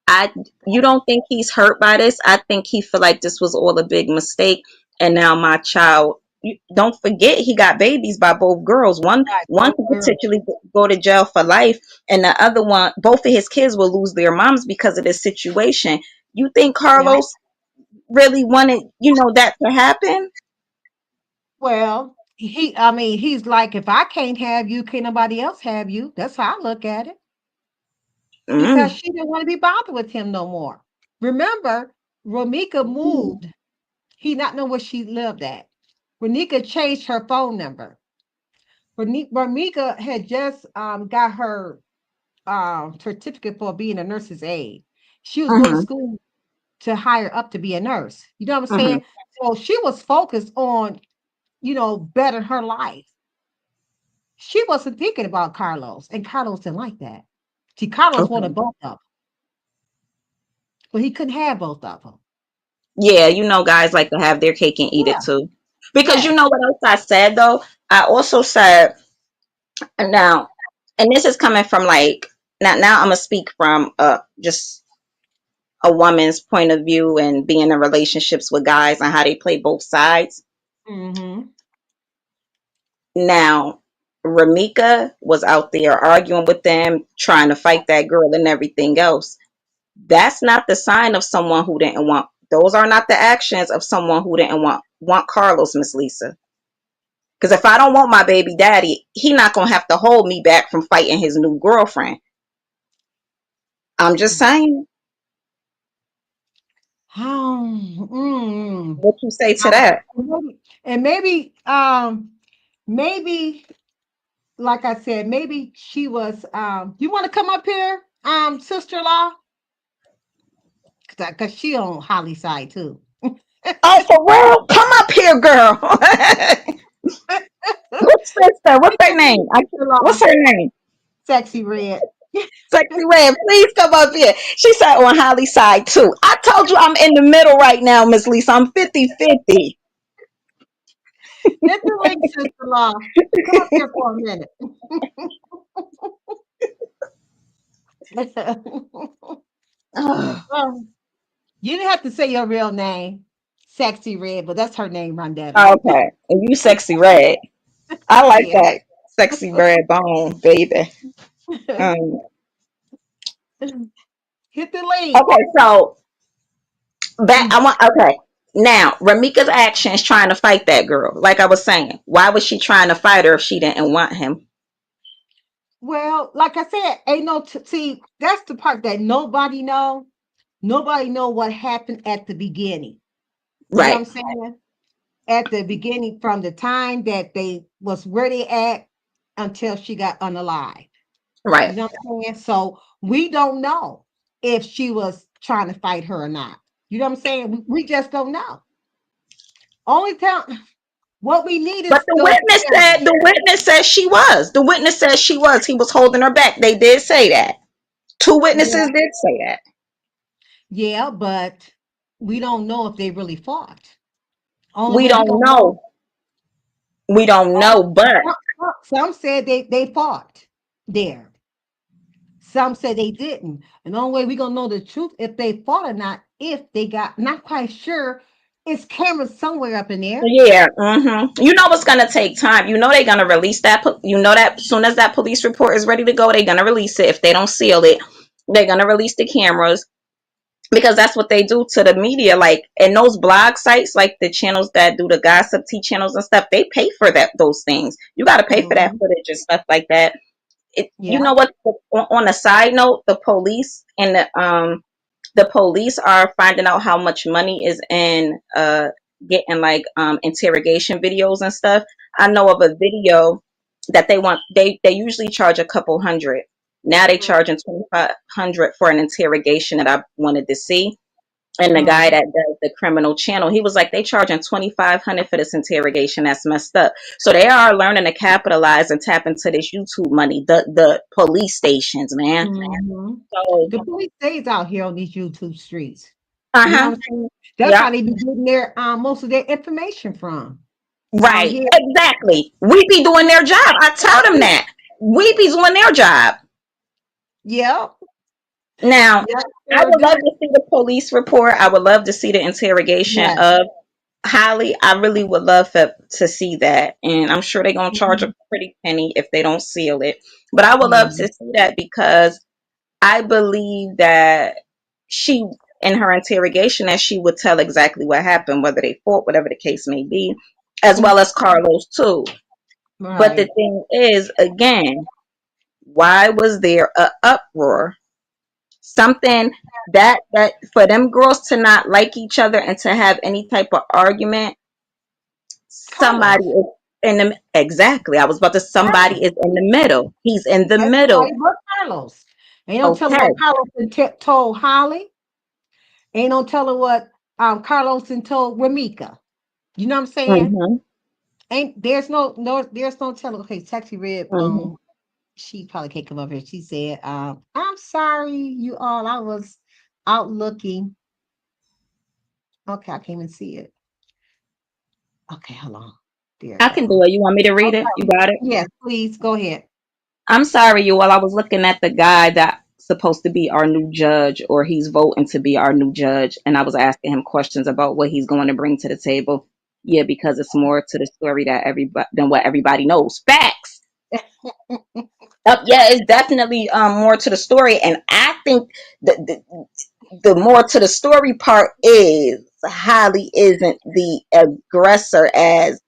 I You don't think he's hurt by this? I think he feel like this was all a big mistake, and now my child. You don't forget he got babies by both girls. Right, One both could girls. potentially go to jail for life, and the other one, both of his kids will lose their moms because of this situation. You think Yeah. Carlos really wanted, that to happen? Well, I mean, he's like, if I can't have you, can't nobody else have you. That's how I look at it. Because Mm. she didn't want to be bothered with him no more. Remember, Ramika moved. He not know where she lived at. Ramika changed her phone number. Ramika had just got her certificate for being a nurse's aide. She was going to Mhm. school to hire up to be a nurse. You know what I'm saying? Mhm. So she was focused on, better her life. She wasn't thinking about Carlos, and Carlos didn't like that. See, Carlos wanted Okay. both of them, but he couldn't have both of them. Yeah, guys like to have their cake and eat it Yeah. too. Because you Yes. know what else I said though? I also said now, and this is coming from like now I'm gonna speak from just a woman's point of view and being in relationships with guys and how they play both sides. Mm-hmm. Now, Ramika was out there arguing with them, trying to fight that girl and everything else. That's not the sign of someone who didn't want. Those are not the actions of someone who didn't want Carlos, Miss Lisa. Because if I don't want my baby daddy, he not gonna have to hold me back from fighting his new girlfriend. I'm just saying. Mm. What you say to that? And maybe, like I said, maybe she was. You want to come up here, sister-in-law, because she on Holly's side too. Oh, for real? Come up here, girl. What's sister? What's her name? What's Sister-in-law, her name? sexy red. Sexy Red. Please come up here. She sat on Holly's side too. I told you I'm in the middle right now, Miss Lisa. I'm 50-50. Hit the link, sister-in-law. Come up here for a minute. Um, you didn't have to say your real name, Sexy Red, but that's her name, Rondetta. Okay. And you Sexy Red. I like Yeah. that. Sexy Red bone, baby. Um, Hit the link. okay, so okay. Now, Ramika's actions trying to fight that girl. Like I was saying, why was she trying to fight her if she didn't want him? Well, like I said, ain't no see. That's the part that nobody know. Nobody know what happened at the beginning. You know what I'm Right, saying? At the beginning, from the time that they was where they at until she got unalive. You right. know what I'm saying? So we don't know if she was trying to fight her or not. You know what I'm saying? We just don't know. Only time what we need But is those cameras. the witness says she was. The witness says she was. He was holding her back. They did say that. Two witnesses Yeah, did say that. yeah, but we don't know if they really fought. Only We way we don't gonna know. know. We don't Oh, know, but some said they fought there. Some said they didn't. And the only way we gonna know the truth if they fought or not, if they got not quite sure, it's cameras somewhere up in there. yeah, you know it's gonna take time. You know they're gonna release that. You know that as soon as that police report is ready to go, they're gonna release it. If they don't seal it, they're gonna release the cameras because that's what they do to the media. Like in those blog sites, like the channels that do the gossip tea channels and stuff, they pay for those things. You got to pay for that Mhm. footage and stuff like that. You Yeah. know what? On a side note, the police are finding out how much money is in getting like interrogation videos and stuff. I know of a video that they usually charge a couple hundred. Now they Mhm. charging 2,500 for an interrogation that I wanted to see. And the Uh, guy that does the criminal channel, he was like, they charging 2,500 for this interrogation. That's messed up. So they are learning to capitalize and tap into this YouTube money. The police stations, man. mhm. So, The police stays out here on these YouTube streets. You know uh-huh. what I'm saying? That's Yep. how they be getting their most of their information from out Right. here. Exactly. We be doing their job. I tell them that. We be doing their job. Yep. Now, Yep. I Sure would love do. to see the police report. I would love to see the interrogation Yes. of Holly. I really would love to see that. And I'm sure they're going to charge a Mhm. pretty penny if they don't seal it. But I would Yeah. love to see that because I believe that she, in her interrogation, that she would tell exactly what happened, whether they fought, whatever the case may be, as well as Carlos too. But the Right. thing is, again, why was there a uproar? Something that for them girls to not like each other and to have any type of argument, somebody Carlos. is in the exactly. I was about to somebody Right. is in the middle. He's in the That's why middle. but Carlos. Ain't no telling Okay. what Carlos told Holly. Ain't no telling what Carlos and told Ramika. You know what I'm saying? Mhm. Ain't there's no telling. Okay, Taxi Red Mhm. she probably can't come up here. She said, I'm sorry, you all. I was out looking. Okay, I can't even see it. Okay, hold on. There it I can go. do it. You want me to read it? You Okay. got it? Yes, please go ahead. I'm sorry, you all. I was looking at the guy that's supposed to be our new judge, or he's voting to be our new judge, and I was asking him questions about what he's going to bring to the table. Yeah, because it's more to the story that everybody than what everybody knows. Facts. Yeah, it's definitely more to the story, and I think the more to the story part is Holly isn't the aggressor, as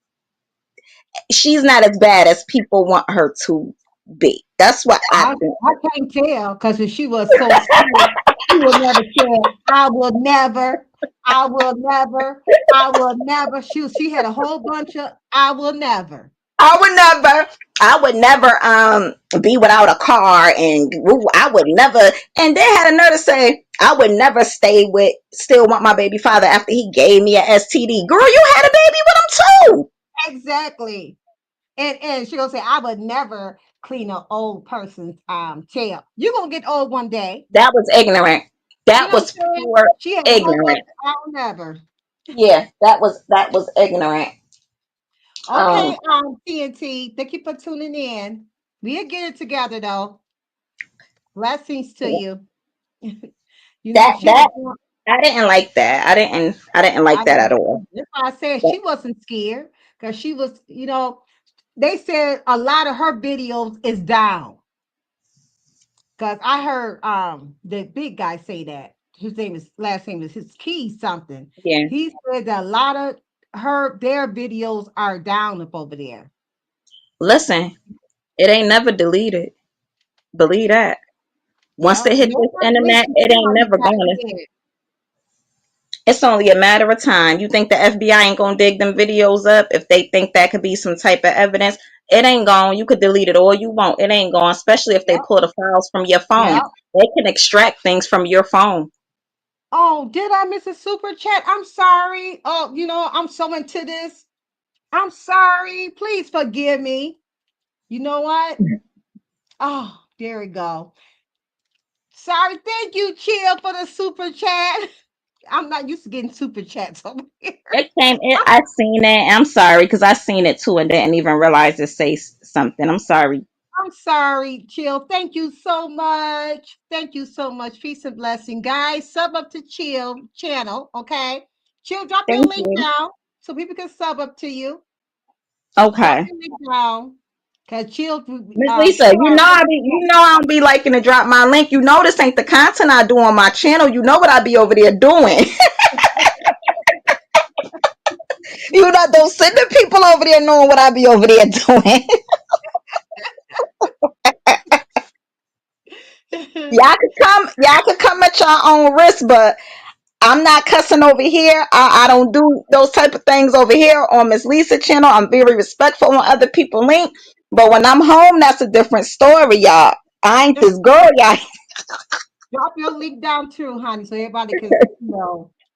she's not as bad as people want her to be. That's what I think. I can't tell because if she was so scared, she would never said, I will never, I will never, I will never. She had a whole bunch of I will never. I would never be without a car, and I would never, and they had a nerve to say I would never still want my baby father after he gave me a STD. Girl, you had a baby with him too. Exactly. And she gonna say, I would never clean an old person's tail. You're gonna get old one day. That was ignorant. You That know what was I'm saying? pure She had a whole bunch ignorant. of I'll never. Yeah, that was ignorant. Okay, Um TNT, thank you for tuning in. We'll get it together though. Blessings to you. You know, that she was that I didn't like that. I didn't like I that didn't at all. that's why I said she wasn't scared because she was, they said a lot of her videos is down. Because I heard the big guy say that. His name is last name is his key something. Yeah. He said that a lot of their videos are down up over there. Listen, it ain't never deleted. Believe that. Once Yeah, it hit this nobody internet, listens it to ain't how he never got gonna. said. It's only a matter of time. You think the FBI ain't gonna dig them videos up if they think that could be some type of evidence? It ain't gone. You could delete it all you want. It ain't gone, especially if they Yep, pull the files from your phone. yep. They can extract things from your phone. Oh, did I miss a super chat? I'm sorry. Oh, I'm so into this. I'm sorry. Please forgive me. You know what? Oh, there we go. Sorry. Thank you, Chill, for the super chat. I'm not used to getting super chats over here. It came. I seen it. I'm sorry because I seen it too and didn't even realize it say something. I'm sorry. I'm sorry, Chill. Thank you so much. Thank you so much. Peace and blessing. Guys, sub up to Chill channel, okay? Chill, drop your Thank link you. down so people can sub up to you. Drop Okay. your link down. Cause Chill Miss Lisa, Chill are you know I don't be liking to drop my link. You know this ain't the content I do on my channel. You know what I be over there doing. You know, don't send the people over there knowing what I be over there doing. Y'all could come at your own risk, but I'm not cussing over here. I don't do those type of things over here on Miss Lisa channel. I'm very respectful on other people link. But when I'm home, that's a different story, y'all. I ain't this girl, y'all. Drop your link down too, honey, so everybody can.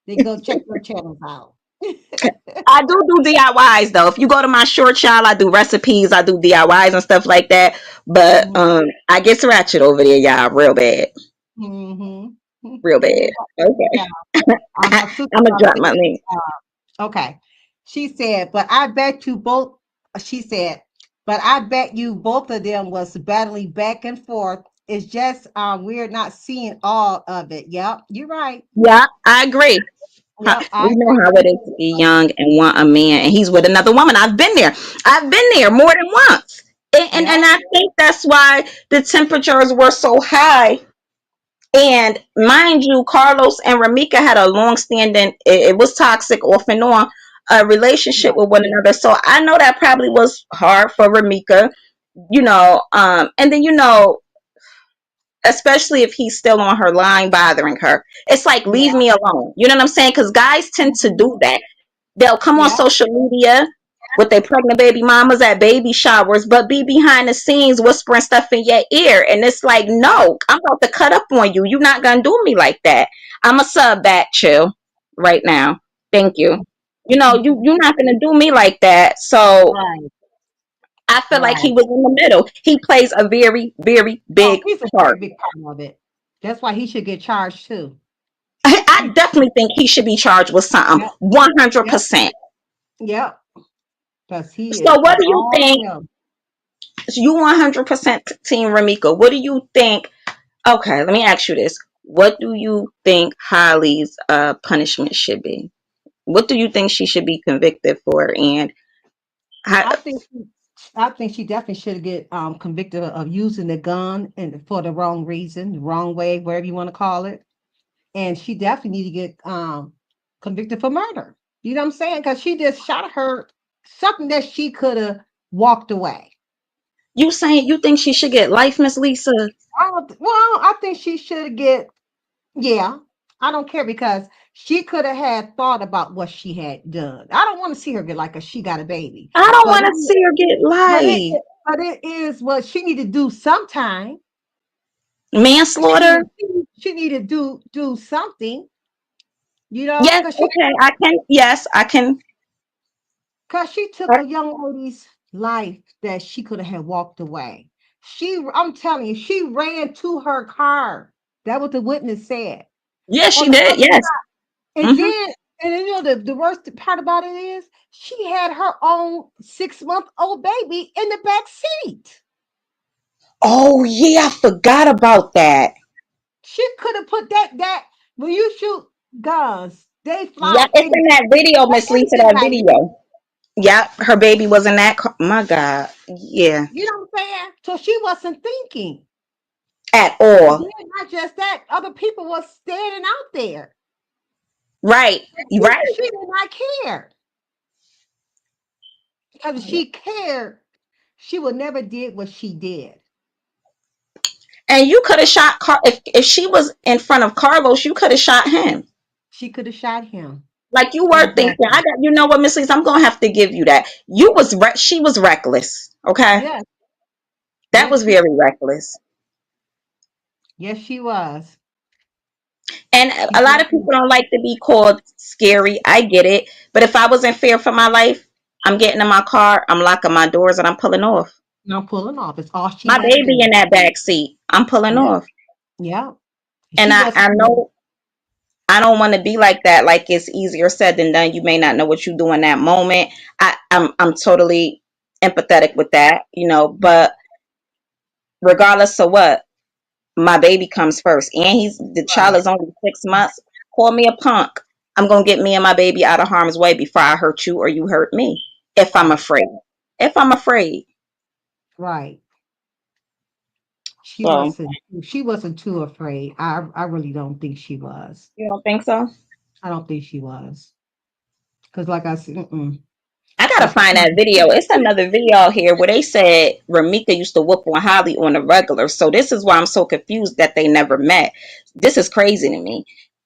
Then go check your channels out. I do DIYs though. If you go to my short child, I do recipes, I do DIYs and stuff like that. But Mhm. I get ratchet over there, y'all, real bad. Mhm. Real bad. Yeah. Okay. My sister I'm gonna about drop to my link. okay. She said, but I bet you both, she said, but I bet you both of them was battling back and forth. It's just we're not seeing all of it. Yep, you're right. Yeah, I agree. Yep, I We know agree how it is to be young and want a man, and he's with another woman. I've been there. I've been there more than once. And Yep, I think that's why the temperatures were so high. And mind you, Carlos and Ramika had a long-standing, it was toxic off and on, relationship with one another. So I know that probably was hard for Ramika, and then especially if he's still on her line bothering her. It's like, leave yeah, me alone. You know what I'm saying? Because guys tend to mhm, do that. They'll come on yeah, social media with their pregnant baby mamas at baby showers, but be behind the scenes whispering stuff in your ear. And it's like, no, I'm about to cut up on you. You're not going to do me like that. I'm a sub back, chill right now. Thank you. You're not going to do me like that. So right, I feel like he right. was in the middle. He plays a very, very Oh, big he's a very part. big part of it. That's why he should get charged too. I He, definitely think he should be charged with something. yep, yep, 100%. yep. Because he So is what do you all of think? them. You 100% team Ramika. What do you think? Okay, let me ask you this. What do you think Holly's punishment should be? What do you think she should be convicted for? And how, I think I think she definitely should get convicted of using the gun and for the wrong reason, the wrong way, whatever you want to call it. And she definitely need to get convicted for murder. You know what I'm saying? Because she just shot her something that she could have walked away. you saying you think she should get life, Miss Lisa? I think she should get, yeah. I don't care because she could have had thought about what she had done. I don't want to see her get like a she got a baby, I don't but want to see her get but it life. but it is what she need to do sometime. Manslaughter? She need to do something, Yes, because okay. I can. Yes, I can. she took a young lady's life that she could have had walked away. I'm telling you, she ran to her car. That what the witness said. Yes, On she the did. other Yes. And Hmm. then the worst part about it is she had her own 6-month-old baby in the back seat. Oh yeah, I forgot about that. She could have put that when you shoot guns, they Yeah, fly it's in in that video, Miss Lisa. engine That light. video. Yeah, her baby was in that car. My God. Yeah. You know what I'm saying? So she wasn't thinking. At And all. then not just that, other people was standing out there. Right. Right. She did not care. Because if she cared, she would never did what she did. And you could have shot if she was in front of Carlos, you could have shot him. She could have shot him. Like you were thinking. Exactly. You know what, Miss Lisa, I'm gonna have to give you that. She was reckless. Okay. Yes. That Yes, was she very reckless. yes, she was. And She a lot of people definitely don't like to be called scary. I get it. But if I was in fear for my life, I'm getting in my car, I'm locking my doors, and I'm pulling off. not pulling off. It's all she My had to baby do. in that back seat, I'm pulling Yeah. off. Yeah. And She I wasn't know I don't want to be like that. Like it's easier said than done. You may not know what you do in that moment. I'm totally empathetic with that, but regardless of what, my baby comes first. And the child right. is only 6 months. Call me a punk. I'm gonna get me and my baby out of harm's way before I hurt you or you hurt me. If I'm Right. afraid. If I'm afraid. Right. So She wasn't too afraid. I really don't think she was. you don't think so? I don't think she was. Because like I said, I gotta because find that video. It's another video out here where they said Ramika used to whoop on Holly on a regular. So this is why I'm so confused that they never met. This is crazy to me.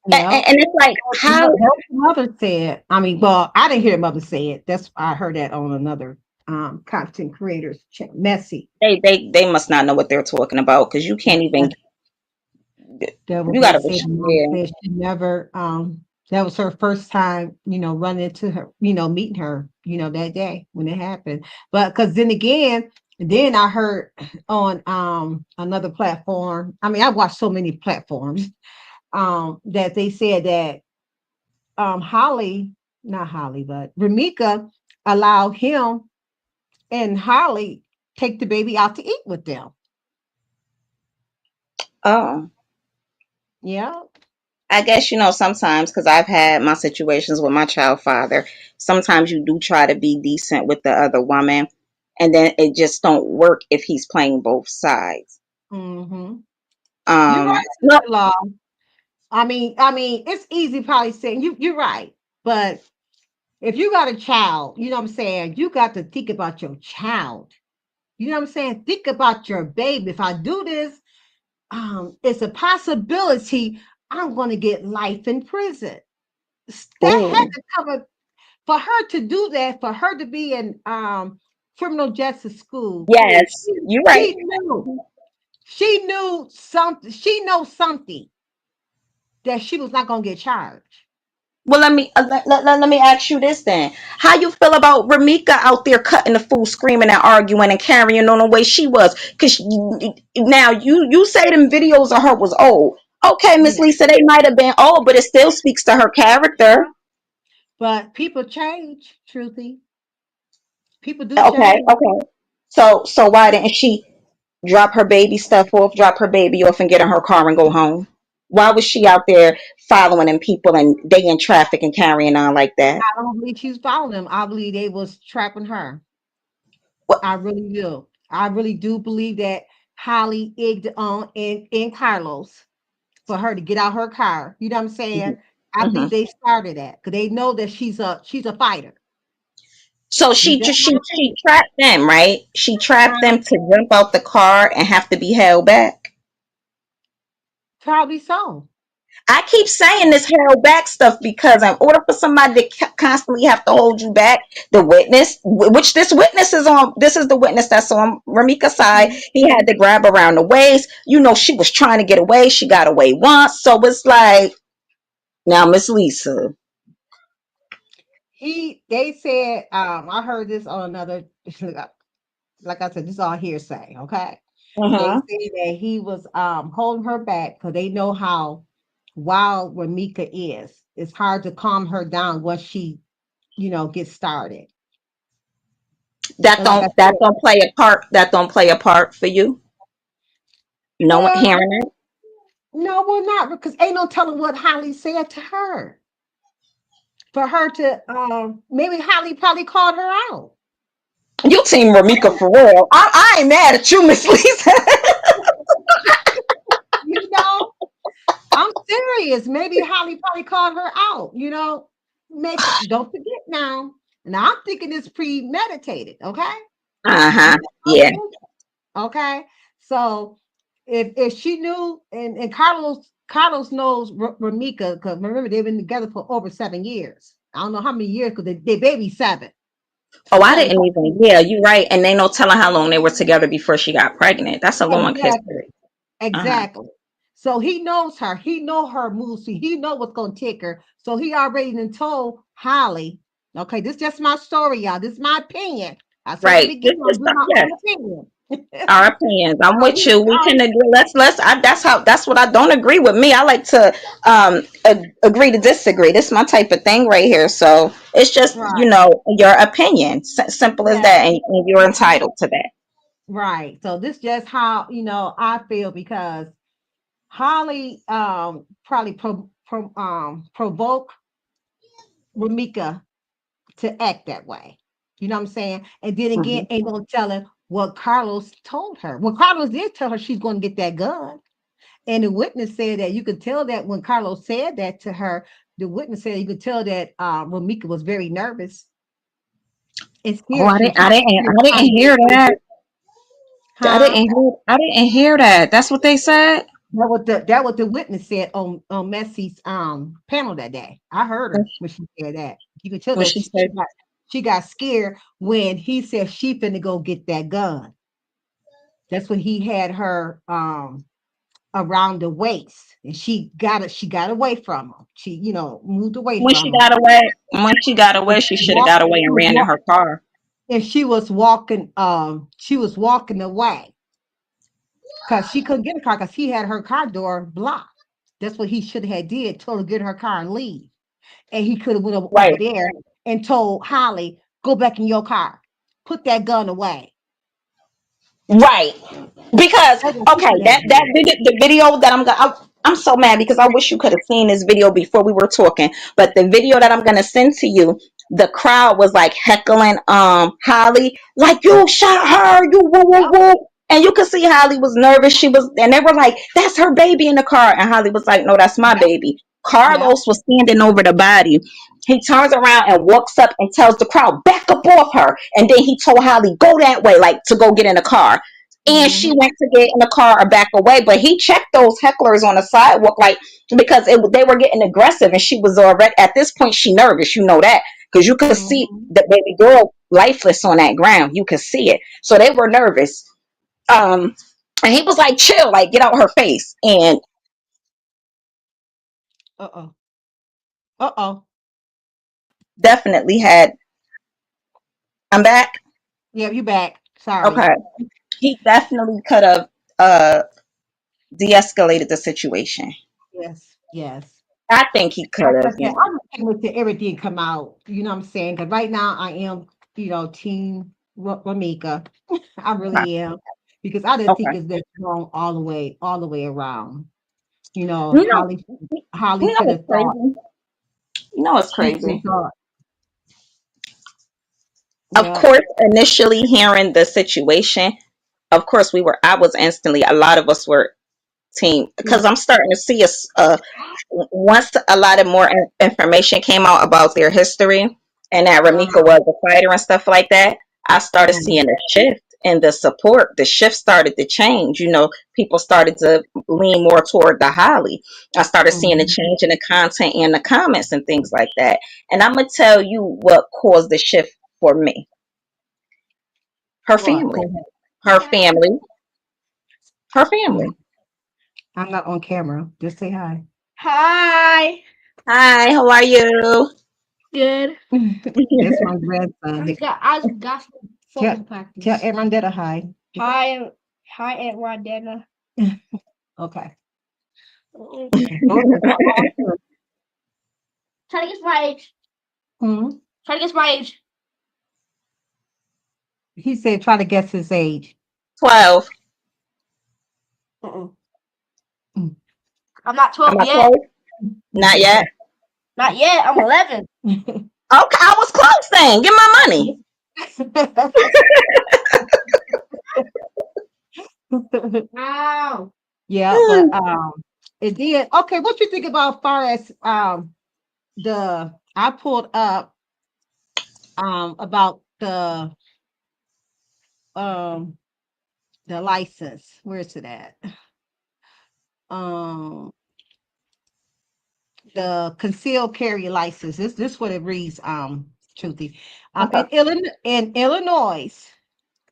yeah. And it's like how That's what the mother said. I mean, well, I didn't hear the mother say it. That's I heard that on another content creators messy. they must not know what they're talking about because you can't even That what you they gotta said. The mom yeah. said she never That was her first time, running into her, meeting her, that day when it happened. But because then again, then I heard on another platform. I mean, I watched so many platforms that they said that Holly, not Holly, but Ramika allowed him and Holly take the baby out to eat with them. Oh, Yeah. I guess, sometimes, because I've had my situations with my child father, sometimes you do try to be decent with the other woman, and then it just don't work if he's playing both sides. Mm-hmm. You're right, No, Sister Law. I mean, it's easy probably saying you're right, but if you got a child, you know what I'm saying, you got to think about your child. You know what I'm saying? Think about your baby. If I do this, it's a possibility I'm going to get life in prison. That had oh, to cover for her to do that, for her to be in criminal justice school. yes, you're right. She knew. She knew something. She knows something that she was not going to get charged. Well, let me ask you this then. How you feel about Ramika out there cutting the fool, screaming and arguing and carrying on the way she was? Because now you say them videos of her was old. Okay, Miss Yeah. Lisa, they might have been old, but it still speaks to her character. But people change, Truthy. People do Okay, change. okay. So why didn't she drop her baby off, and get in her car and go home? Why was she out there following them people and they in traffic and carrying on like that? I don't believe she's following them. I believe they was trapping her. What? I really do. I really do believe that Holly egged on in Carlos for her to get out her car. You know what I'm saying? I Hmm. believe they started that because they know that she's a fighter. So That's my she opinion. trapped them, right? She trapped Huh? them to jump out the car and have to be held back. Probably so. I keep saying this held back stuff because in order for somebody to constantly have to hold you back, the witness, which this witness is on, this is the witness that's on Ramika's side. Mhm. He had to grab around the waist. She was trying to get away. She got away once. So it's like, now, Miss Lisa. They said, I heard this on another, like I said, this is all hearsay, okay? They Uh-huh. say that he was holding her back because they know how wild Ramika is. It's hard to calm her down once she, gets started. That And like I don't that said, don't play a part. That don't play a part for you. No one well, hearing it. no, we're not because ain't no telling what Holly said to her. For her to maybe Holly probably called her out. You team Ramika for real. I ain't mad at you, Miss Lisa. You know, I'm serious. Maybe Holly probably called her out, Make don't forget now. And I'm thinking it's premeditated, okay? Uh-huh. That's what I'm Yeah. thinking. Okay. So if she knew and Carlos knows Ramika, because remember they've been together for over 7 years. I don't know how many years because they baby seven. So Oh, I seven didn't plus even. years. Yeah, you're right. And they no telling how long they were together before she got pregnant. That's a long Exactly. history. Uh-huh. Exactly. So he knows her. He know her moves. He know what's gonna tick her. So he already done told Holly. Okay, this is just my story, y'all. This is my opinion. I said at the Right. beginning, I'm doing my Yes. own opinion. Our opinions. I'm So with you. We can agree. That's what I don't agree with me. I like to agree to disagree. This is my type of thing right here. So it's just, right. your opinion. Simple as Yeah. that. And you're entitled to that. Right. So this just how I feel because Holly probably provoke Ramika to act that way. You know what I'm saying? And then again, Mhm. ain't no telling what Carlos told her. Well, Carlos did tell her she's going to get that gun. And the witness said that you could tell that when Carlos said that to her, the witness said you could tell that Ramika was very nervous and Oh, scared. She was I trying to didn't get hear away. that. Huh? I didn't hear that. That's what they said. That what the witness said on Messy's panel that day. I heard her when she said that. You could tell What that she she said. got scared when he said she finna go get that gun. That's when he had her around the waist, and she got it. She got away from him. She, moved away When she from him. got away, she should have got away She and was ran in her car. and she was walking. She was walking away because she couldn't get in the car because he had her car door blocked. That's what he should have did. Told her to get in her car and leave. And he could have went over Right. there and told Holly, "Go back in your car. Put that gun away." Right. Because That's what he okay, should have that did. video, the video that I'm so mad because I wish you could have seen this video before we were talking. But the video that I'm gonna send to you, the crowd was like heckling Holly, like you shot her, you woo woo Yep. woo. And you could see Holly was nervous. She was, and they were like, "That's her baby in the car." And Holly was like, "No, that's my Yep. baby." Yep. Carlos was standing over the body. He turns around and walks up and tells the crowd, "Back up off her." And then he told Holly, "Go that way," like to go get in the car. And she Mm-hmm. went to get in the car or back away. But he checked those hecklers on the sidewalk, like because they were getting aggressive, and she was already at this point. She nervous, you know that, because you could see Mm-hmm. the baby girl lifeless on that ground. You could see it, so they were nervous. And he was like, "Chill, like get out her face." And Uh-oh. Uh-oh. definitely had. I'm back. Yeah, you back. Sorry. Okay, he definitely could have uh de-escalated the situation. Yes. Yes. I think he could Like I have. said, I'm waiting with everything come out. You know what I'm saying? Because right now I am, team Ramika. I Okay. really am. Because I didn't think Okay. it's been wrong all the way around. You know, Holly you know should what's have thought. crazy? You know what's She should have crazy? thought. Of Yeah. course, initially hearing the situation, of course I was instantly, a lot of us were team, Yeah. because I'm starting to see us once a lot of more information came out about their history and that Ramika Uh-huh. was a fighter and stuff like that. I started Mhm. seeing a shift in the support. The shift started to change. People started to lean more toward the Holly. I started seeing a Mhm. change in the content and the comments and things like that. And I'm gonna tell you what caused the shift for me. Her What? family. Go ahead. Her family. Her Mhm. family. I'm not on camera. Just say hi. Hi. Hi, how are you? Good. That's my grandson. I just got some Tell football practice. tell Aunt Rondetta hi. Hi, hi, Aunt Rodena. Okay. Mm. Okay. Go ahead. Go on. Try to guess my age. Hmm. Try to guess my age. He said try to guess his age. 12. Mm-mm. Mm. I'm not Am 12 I yet. 12? Not yet. Not yet. I'm 11. Okay, I was close then. Give my money. Wow. Yeah, but it did. Okay, what you think about far as the I pulled up about um the license. Where's it at? Um the concealed carry license. This what it reads, Truthy. Okay. In Illinois,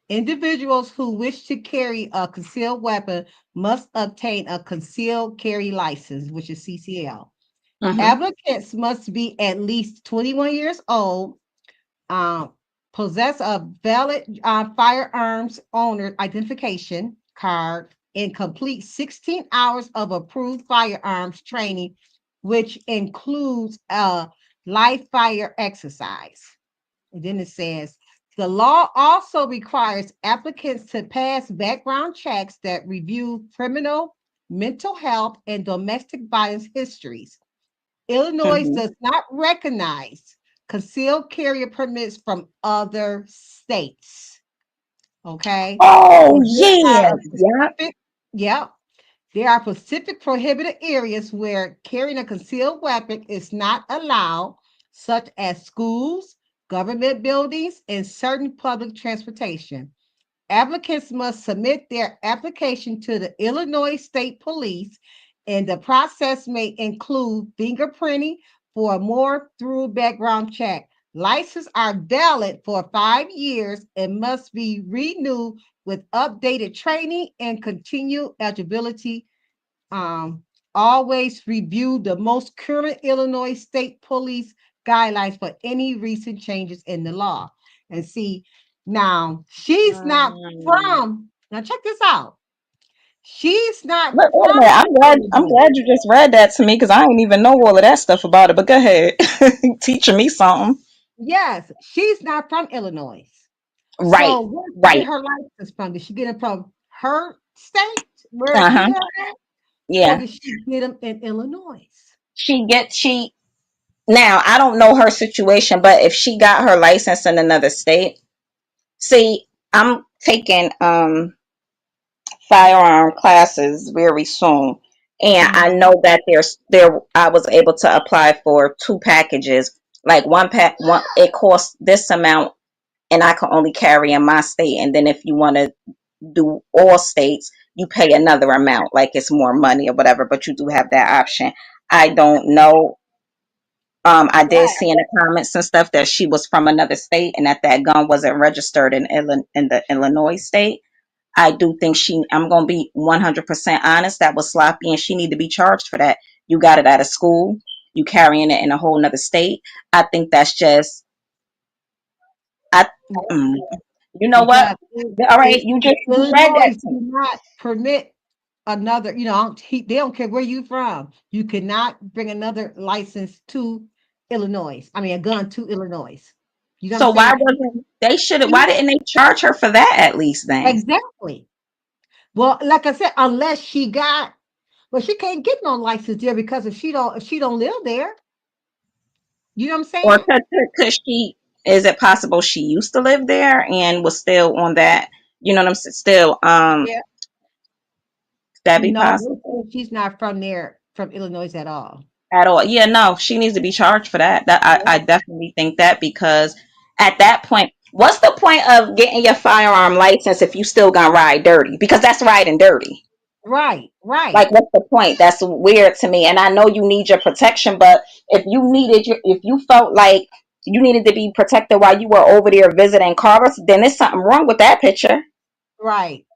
individuals who wish to carry a concealed weapon must obtain a concealed carry license, which is CCL. Mm-hmm. Applicants must be at least 21 years old, um, possess a valid firearms owner identification card, and complete 16 hours of approved firearms training, which includes a live fire exercise. And then it says the law also requires applicants to pass background checks that review criminal, mental health, and domestic violence histories. Illinois Mm-hmm. does not recognize concealed carrier permits from other states. Okay. Oh, And there yeah. are Yeah. specific, yeah, there are specific prohibited areas where carrying a concealed weapon is not allowed, such as schools, government buildings, and certain public transportation. Applicants must submit their application to the Illinois State Police, and the process may include fingerprinting for a more thorough background check. Licenses are valid for 5 years and must be renewed with updated training and continued eligibility always review the most current Illinois State Police guidelines for any recent changes in the law. And see, now she's not from, now check this out. She's not Wait a from minute. I'm Illinois. glad you just read that to me because I didn't even know all of that stuff about it. But go ahead, teaching me something. Yes, she's not from Illinois. Right, So where did she get right. her license from? Did she get it from her state where Uh she huh. lived at? Or Yeah. did she get them in Illinois? She now I don't know her situation, but if she got her license in another state, see, I'm taking firearm classes very soon. And I Mhm. know that there I was able to apply for two packages. Like one it costs this amount and I can only carry in my state. And then if you want to do all states, you pay another amount, like it's more money or whatever, but you do have that option. I don't know. I did Right. see in the comments and stuff that she was from another state and that gun wasn't registered in the Illinois state. I do think I'm going to be 100% honest, that was sloppy and she need to be charged for that. You got it out of school, you carrying it in a whole nother state. I think that's just, I, mm, you know what? Because All right, you read that Illinois to me. do not permit another, they don't care where you from. You cannot bring another license to Illinois. I mean, a gun to Illinois. You know what I'm So why saying? wasn't they should have? Why Yeah, didn't they charge her for that at least then? exactly. Well, like I said, unless well, she can't get no license there because if she don't live there, you know what I'm Or saying? could she? Is it possible she used to live there and was still on that? You know what I'm saying? Still, Yeah. that be No, possible she's not from there, from Illinois at all. at all? Yeah, no, she needs to be charged for that. That I Yeah. definitely think that because at that point, what's the point of getting your firearm license if you still gonna ride dirty? Because that's riding dirty. Right, right, Like, what's the point? That's weird to me. And I know you need your protection, but if you felt like you needed to be protected while you were over there visiting Carlos, then there's something wrong with that picture. right.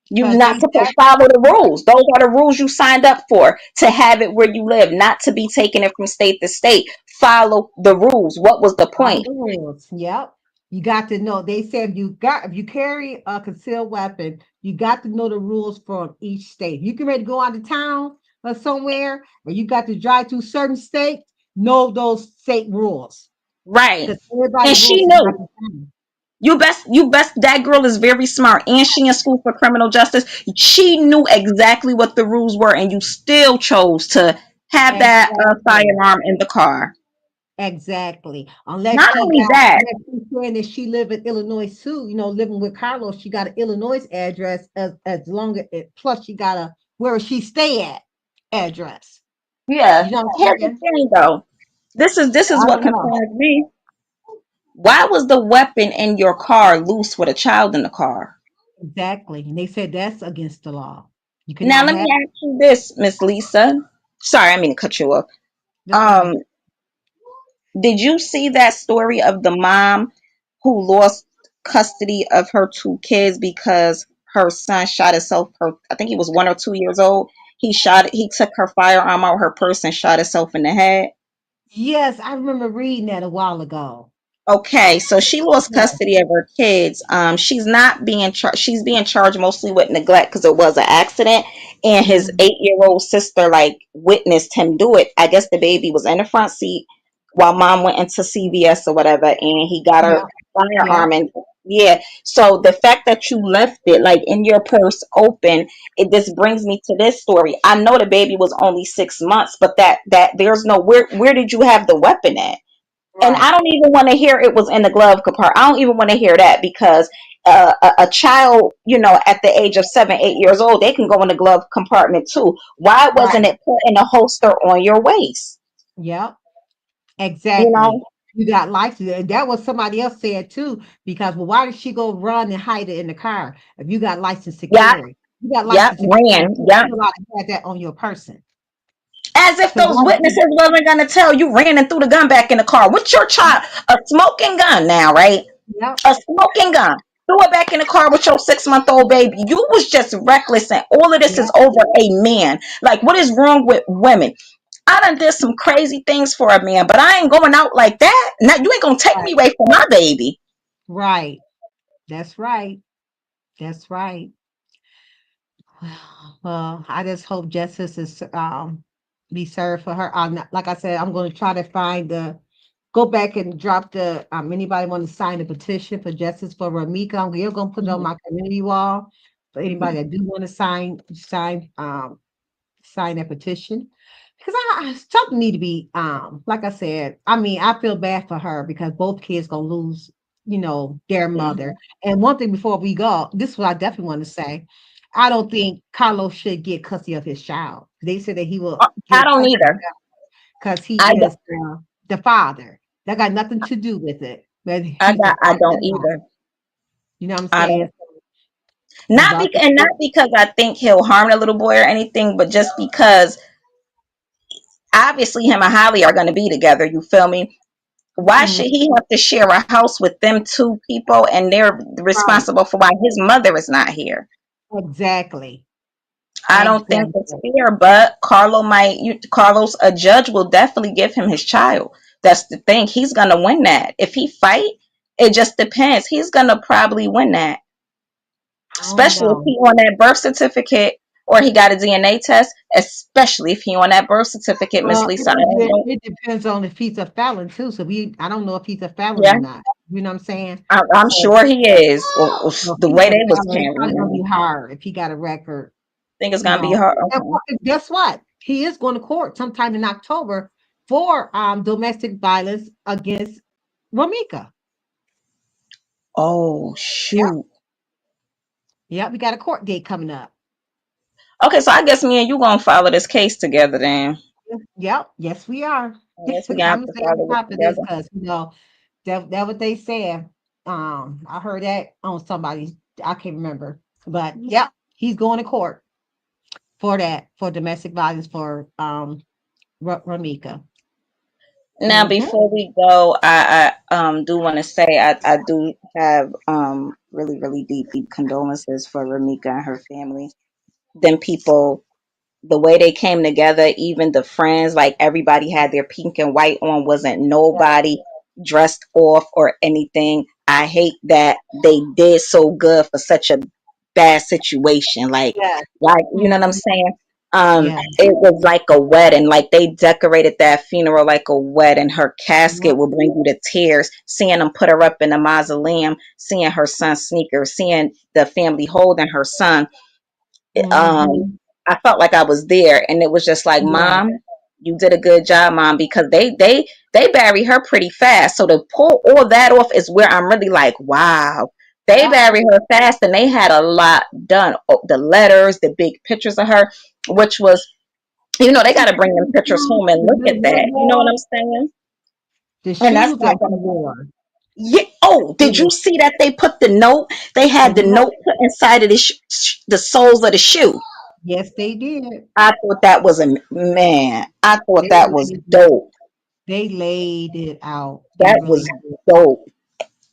You Because not supposed to follow the rules. Those are the rules you signed up for, to have it where you live, not to be taking it from state to state. Follow the rules. What was the follow point? the rules. Yep. You got to know. They said if you carry a concealed weapon, you got to know the rules from each state. You can ready to go out of town or somewhere, or you got to drive to certain states, know those state rules. Right. Because everybody And rules she is not knew. the same. You best that girl is very smart and she in school for criminal justice. She knew exactly what the rules were and you still chose to have that Exactly. firearm in the car. Exactly. Not only that, Unless she's saying that she live in Illinois too, living with Carlos, she got an Illinois address as long as it, plus she got a where she stay at address. yeah. You know what Here's I'm the saying? thing though. This is I what don't know. concerns me. Why was the weapon in your car loose with a child in the car? Exactly. And they said that's against the law. You Now cannot let me have ask you this, Miss Lisa. Sorry, I mean to cut you off. that's Um, fine. did you see that story of the mom who lost custody of her two kids because her son shot himself? I think he was 1 or 2 years old. He took her firearm out of her purse and shot himself in the head. Yes, I remember reading that a while ago. Okay, so she lost Yeah. custody of her kids. She's not being charged. She's being charged mostly with neglect because it was an accident, and his Mhm. 8-year-old sister like witnessed him do it. I guess the baby was in the front seat while mom went into CVS or whatever, and he got her Yeah. Yeah. firearm. And yeah, so the fact that you left it like in your purse open, it just brings me to this story. I know the baby was only 6 months, but that there's no where did you have the weapon at? And I Right. don't even want to hear it was in the glove compartment. I don't even want to hear that because a child, at the age of 7, 8 years old, they can go in the glove compartment too. Why Right. wasn't it put in a holster on your waist? Yeah. You Exactly. know? You got license, and that was somebody else said too. Because well, why did she go run and hide it in the car if you got license to Yep, carry? You got yep, license to carry. ran, You yep. still allowed to have that on your person. As if So those why did witnesses wasn't going to tell you ran and threw the gun back in the car. What's your child? A smoking gun now, right? Yep. A smoking gun. Threw it back in the car with your 6-month-old baby. You was just reckless, and all of this Yeah, is over a man. Like, what is wrong with women? I done did some crazy things for a man, but I ain't going out like that. Now you ain't gonna take right. me away from my baby. Right. That's right. That's right. Well, I just hope justice is be served for her. Like I said, I'm going to try to find the go back and drop the anybody want to sign the petition for justice for Ramika. We're going to put it on Mhm, my community wall for anybody mhm. that do want to sign that petition because something need to be like I said. I mean, I feel bad for her because both kids gonna lose, their mother. Mhm. And one thing before we go, this is what I definitely want to say. I don't think Carlos should get custody of his child. They said that he will I get don't custody either. because I he don't, is the father. That got nothing to do with it, but he's the I father. don't either. You know what I'm I saying? don't. He's Not about to and not court. because I think he'll harm the little boy or anything, but just because obviously him and Holly are going to be together. You feel me? Why Mhm. should he have to share a house with them two people and they're Right. responsible for why his mother is not here? Exactly. I don't think it's Exactly. fair, but Carlos, a judge will definitely give him his child. That's the thing. He's gonna win that. If he fight, it just depends. He's gonna probably win that, I don't especially if know. he on that birth certificate or he got a DNA test. Especially if he on that birth certificate, Miss Well, Lisa. I don't know. it depends on if he's a felon too. So I don't know if he's a felon Yeah, or not. You know what I'm saying? I'm So, sure he is. Or if the he's way a they was felon, it's probably gonna carrying be him, hard if he got a record. I think it's You gonna be know, hard. and Okay. guess what? He is going to court sometime in October for domestic violence against Ramika. Oh Yep, shoot. yep. We got a court date coming up. Okay, so I guess me and you gonna follow this case together then. Yep, yes, we are. I guess we I'm gonna have gonna to stay on follow it top of this together. because that what they said. I heard that on somebody. I can't remember, but yep, he's going to court for that for domestic violence for Ramika. Now, Mhm. before we go, I do want to say I do have really really deep condolences for Ramika and her family. Them people, the way they came together, even the friends, like everybody had their pink and white on, wasn't nobody dressed off or anything. I hate that they did so good for such a bad situation. Yes. Like you know what I'm Mhm. saying? Yeah. It was like a wedding. Like they decorated that funeral like a wedding. Her casket Yep. will bring you to tears. Seeing them put her up in the mausoleum, seeing her son's sneakers, seeing the family holding her son, um Mhm. I felt like I was there, and it was just like, Yeah. Mom, you did a good job, Mom, because they bury her pretty fast. So to pull all that off is where I'm really like, wow. They Yep. bury her fast, and they had a lot done. Oh, the letters, the big pictures of her, which was, they got The to bring them pictures shoes, home and the look at little that. You know what wore, I'm saying? the And that's shoes not that he gonna. wore. Yeah. Oh, did Yeah. you see that they put the note? They The had the note. note put inside of the soles of the shoe. Yes, they did. I thought that was a man. I thought They that was laid it, dope. they laid it out. They That really was did. dope.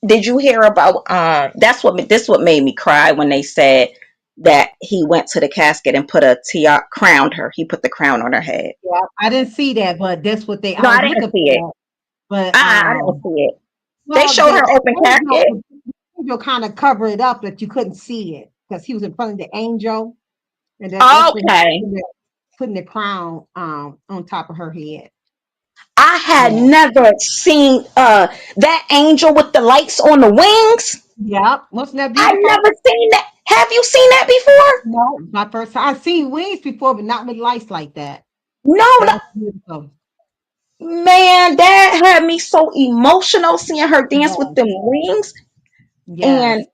Did you hear about what made me cry when they said that he went to the casket and put a tiara, crowned her. He put the crown on her head. Yeah, I didn't see that, but that's what No, I was I didn't looking see it. for. But I didn't see it. They well, showed her open casket. the angel kind of cover it up that you couldn't see it because he was in front of the angel, and that's when he Okay. putting the crown on top of her head. I had Yeah. never seen that angel with the lights on the wings. Yep. Wasn't that I beautiful? never seen that. Have you seen that before? No, my first time. I've seen wings before, but not with lights like that. No, That was beautiful. man, that had me so emotional seeing her dance with Yeah. them rings. And Yes.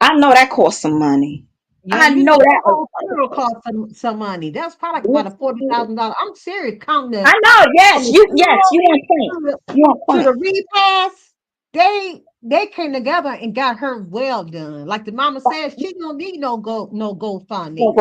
I know that cost some money. Yeah, I you know know, the that whole was funeral cost some money. That's probably like about a forty expensive. thousand dollars. I'm serious. Counting I know, from yes, the you funeral on point. to the You on to point. the repast. They came together and got her well done. Like the mama says, she don't need no GoFundMe.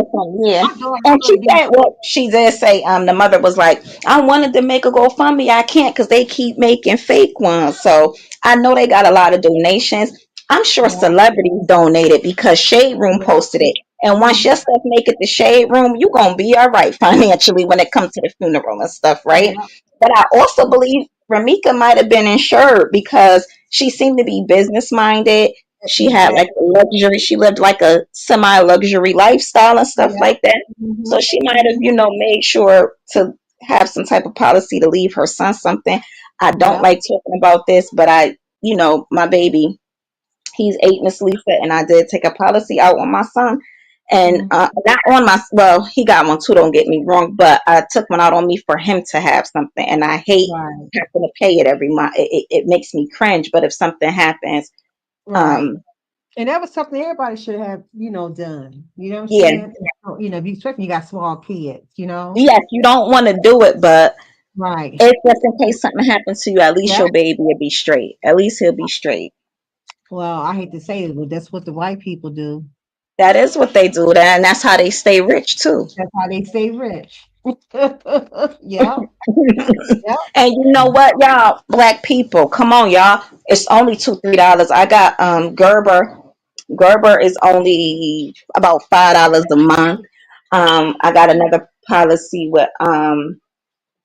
Yeah. My daughter's And she gonna be said, well, she did say, the mother was like, I wanted to make a GoFundMe. I can't because they keep making fake ones. So I know they got a lot of donations. I'm sure Yeah. celebrities donated because Shade Room posted it. And once your stuff make it to Shade Room, you gonna be all right financially when it comes to the funeral and stuff, right? Yeah. But I also believe Ramika might have been insured because she seemed to be business minded. She had like Exactly. luxury. She lived like a semi luxury lifestyle and stuff Yeah. like that. So Mm-hmm. she might have, Mm-hmm. made sure to have some type of policy to leave her son something. I don't Yeah. like talking about this, but my baby, he's 8, Miss Lisa, and I did take a policy out on my son. And Mm-hmm. not on my, well, he got one too, don't get me wrong, but I took one out on me for him to have something. And I hate Right. having to pay it every month. It makes me cringe. But if something happens, Right. um, And that was something everybody should have, done. You know what I'm yeah, saying? If you, especially you got small kids. yes, you don't want to do it, but Right. if just in case something happens to you, at least Yeah. your baby will be straight. At least he'll be straight. Well, I hate to say it, but that's what the white people do. That is what they do, and that's how they stay rich too. That's how they stay rich. Yeah. Yeah. And you know what, y'all, black people, come on, y'all. It's only $2, $3. I got Gerber. Gerber is only about $5 a month. I got another policy with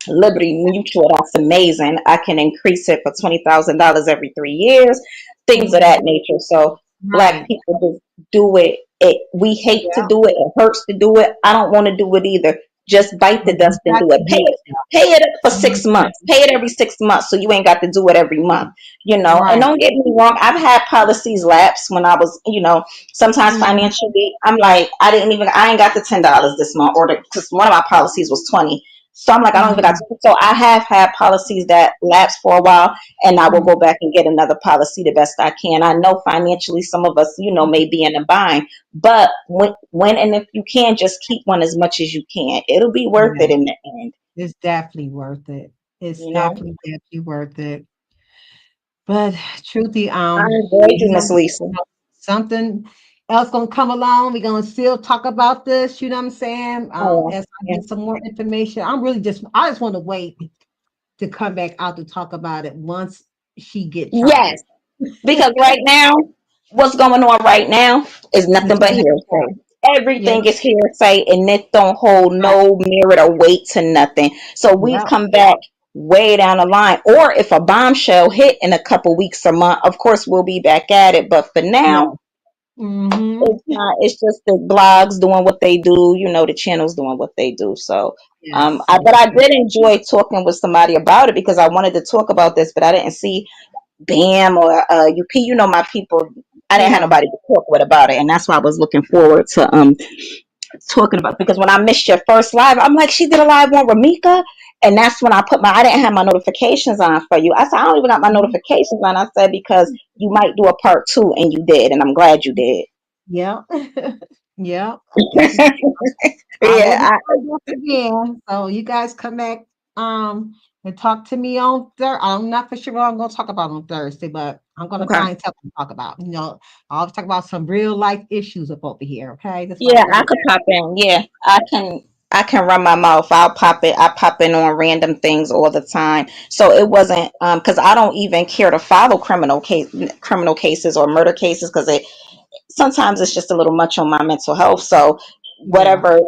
Liberty Mutual. That's amazing. I can increase it for $20,000 every 3 years, things of that Mhm. nature. So black Right. people just do it. We hate to Yeah. do it. It hurts to do it. I don't want to do it either. Just bite the But you dust and got do to it. do it. Pay it up for Mhm. 6 months. Pay it every 6 months, so you ain't got to do it every month. And Right. don't get me wrong. I've had policies lapse when I was, sometimes Mhm. financially. I'm like, I ain't got the $10 this month, or because one of my policies was 20. So I'm like, I don't even got Mhm. to. So I have had policies that lapse for a while, and I will Mhm. go back and get another policy the best I can. I know financially some of us, may be in a bind, but when and if you can, just keep one as much as you can. It'll be worth Yeah. it in the end, It's definitely worth it. It's you know. definitely worth it. But truthfully, I enjoyed you, Miss Lisa. something else gonna come along. We're gonna still talk about this. You know what I'm saying? Oh, As I yeah. get some more information, I just want to wait to come back out to talk about it once she get Yes, charged. because right now, what's going on right now is It's nothing but nothing more. hearsay. Yeah, Everything is hearsay, and it don't hold right. no merit or weight to nothing. So we've Yeah, come back way down the line. Or if a bombshell hit in a couple weeks or month, of course we'll be back at it. But for yeah. now, Mm-hmm. it's not. It's just the blogs doing what they do. The channels doing what they do. So. Yes, But yes, I yes. did enjoy talking with somebody about it because I wanted to talk about this, but I didn't see Bam or UP, my people. I didn't have Yeah. nobody to talk with about it, and that's why I was looking forward to talking about. Because when I missed your first live, I'm like, she did a live on Ramika, and that's when I didn't have my notifications on for you. I said, I don't even got my Mhm. notifications on. I said because you might do a part two, and you did, and I'm glad you did. Yeah. Yeah. Definitely. I will be Yeah, doing this again. So you guys come back and talk to me on Thursday. I'm not for sure what I'm gonna talk about on Thursday, but I'm gonna okay. find something to talk about. I'll talk about some real life issues up over here. Okay. That's what Yeah, I'm I gonna could pop in. Yeah, I can. I can run my mouth. I'll pop it. I pop in on random things all the time. So it wasn't because I don't even care to follow criminal cases or murder cases because sometimes it's just a little much on my mental health. So yeah. whatever,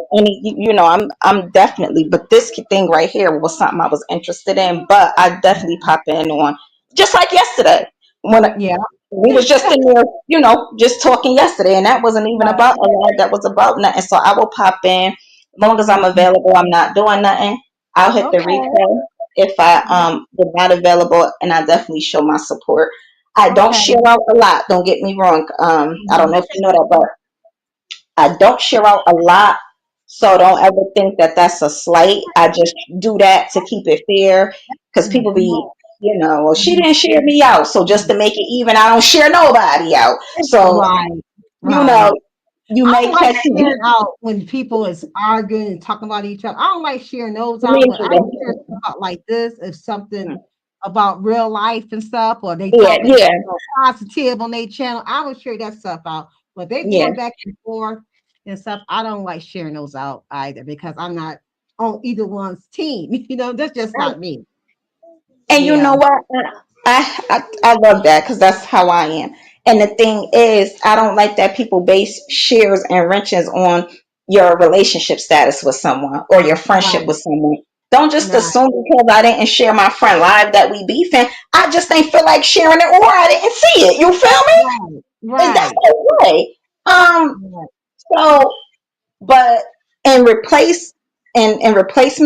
I'm definitely. But this thing right here was something I was interested in. But I definitely pop in on just like yesterday when Yeah. we was just in there, just talking yesterday, and that wasn't even Right. about a lot. That was about nothing. So I will pop in as long as I'm Mhm. available. I'm not doing nothing. I'll hit the Okay. replay if I am not available, and I definitely show my support. I don't Okay. share out a lot. Don't get me wrong. I don't Mhm. know if you know that, but I don't share out a lot. So don't ever think that that's a slight. I just do that to keep it fair because people Mhm. be, well, she Mhm. didn't share me out. So just to make it even, I don't share nobody out. So, Right. you Right. know, you I may don't like catch sharing me. out when people is arguing and talking about each other. I don't like sharing those Me out, but I will share either. stuff out like this if something about real life and stuff, or they Yeah, talking yeah, positive on their channel. I will share that stuff out. But they yeah. going back and forth and stuff. I don't like sharing those out either because I'm not on either one's team. That's just not me. And you Yeah. know what? I love that because that's how I am. And the thing is, I don't like that people base shares and wrenches on your relationship status with someone or your friendship Right, with someone. Don't just right, assume because I didn't share my friend live that we beefing. I just ain't feel like sharing it or I didn't see it. You feel me? right, And that's right, okay. right. So but in replacement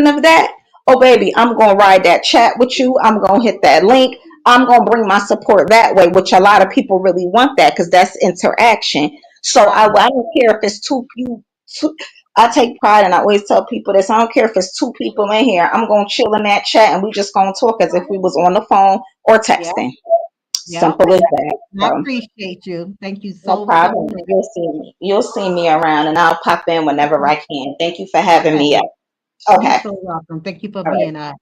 of that, oh baby, I'm gonna ride that chat with you. I'm gonna hit that link. I'm gonna bring my support that way, which a lot of people really want that because that's interaction. So Right. I don't care if it's two. I take pride and I always tell people this. I don't care if it's two people in here. I'm gonna chill in that chat and we just gonna talk as if we was on the phone or Yeah. texting. Yep. Simple as that. I So appreciate you. Thank you no so, so problem. much. You'll see me. You'll see me around and I'll pop in whenever I can. Thank you for having Okay. me up. You Okay. so welcome. Thank you for All right. being a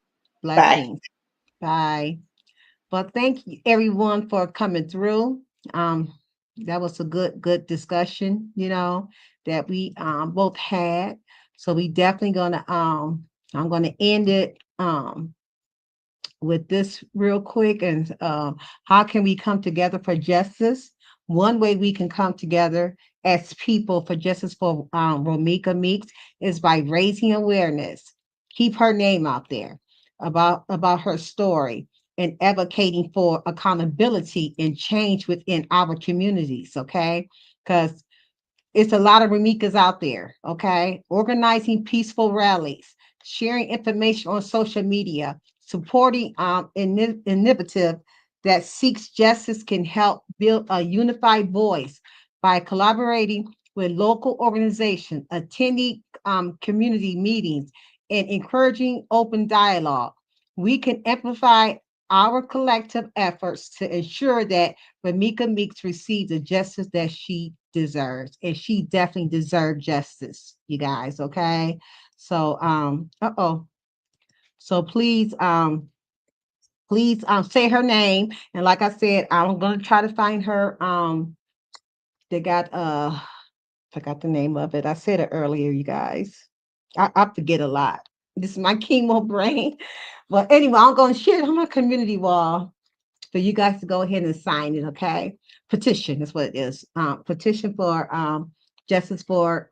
Bye. blessing. Bye. But thank you everyone for coming through. Um, that was a good discussion, that we both had. So we definitely gonna I'm gonna end it with this real quick. And how can we come together for justice? One way we can come together as people for justice for Romika Meeks is by raising awareness. Keep her name out there about her story and advocating for accountability and change within our communities. Okay, because it's a lot of Ramikas out there, okay? Organizing peaceful rallies, sharing information on social media, supporting initiative that seeks justice can help build a unified voice by collaborating with local organizations, attending community meetings, and encouraging open dialogue. We can amplify our collective efforts to ensure that Ramika Meeks receives the justice that she deserves. And she definitely deserves justice, you guys, okay? So so please say her name. And like I said, I'm gonna try to find her. They got forgot the name of it. I said it earlier, you guys. I forget a lot. This is my chemo brain. But anyway, I'm gonna share it on my community wall for you guys to go ahead and sign it, okay? Petition is what it is. Petition for justice for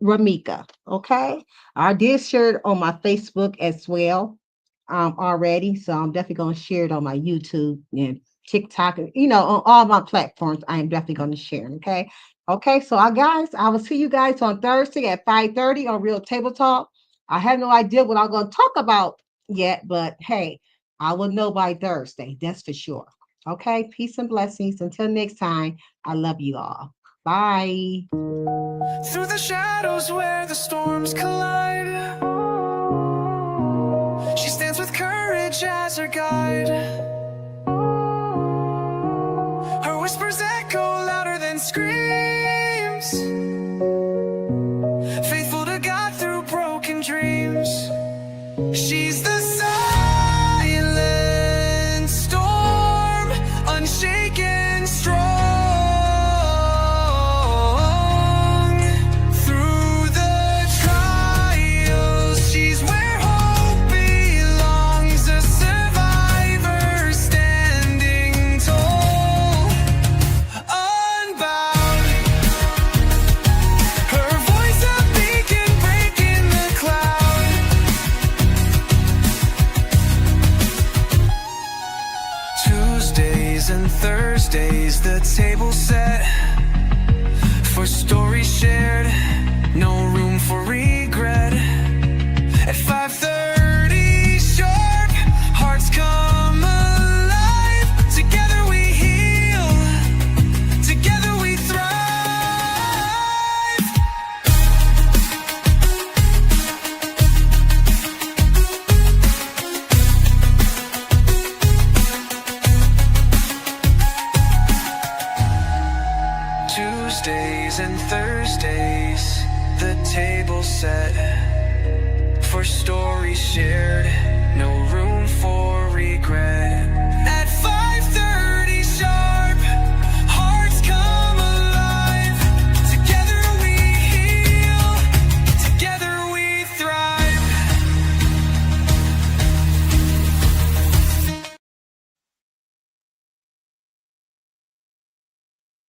Ramika, okay? I did share it on my Facebook as well already, so I'm definitely going to share it on my YouTube and TikTok, on all my platforms. I am definitely going to share it, okay? Okay, so guys, I will see you guys on Thursday at 5:30 on Real Table Talk. I have no idea what I'm going to talk about yet, but hey, I will know by Thursday. That's for sure. Okay. Peace and blessings. Until next time, I love you all. Bye. Through the shadows where the storms collide, she stands with courage as her guide. Her whispers echo louder than screams, faithful to God through broken dreams. She's the silent storm, unshaken, strong. Through the trials, she's where hope belongs, a survivor standing tall, unbound. Her voice a beacon breaking the cloud. Tuesdays and Thursdays, the table set for stories shared, no room for regret. At 5:30 sharp, hearts come alive. Together we heal, together we thrive. Tuesdays and Thursdays, the table set for stories shared, no room for regret.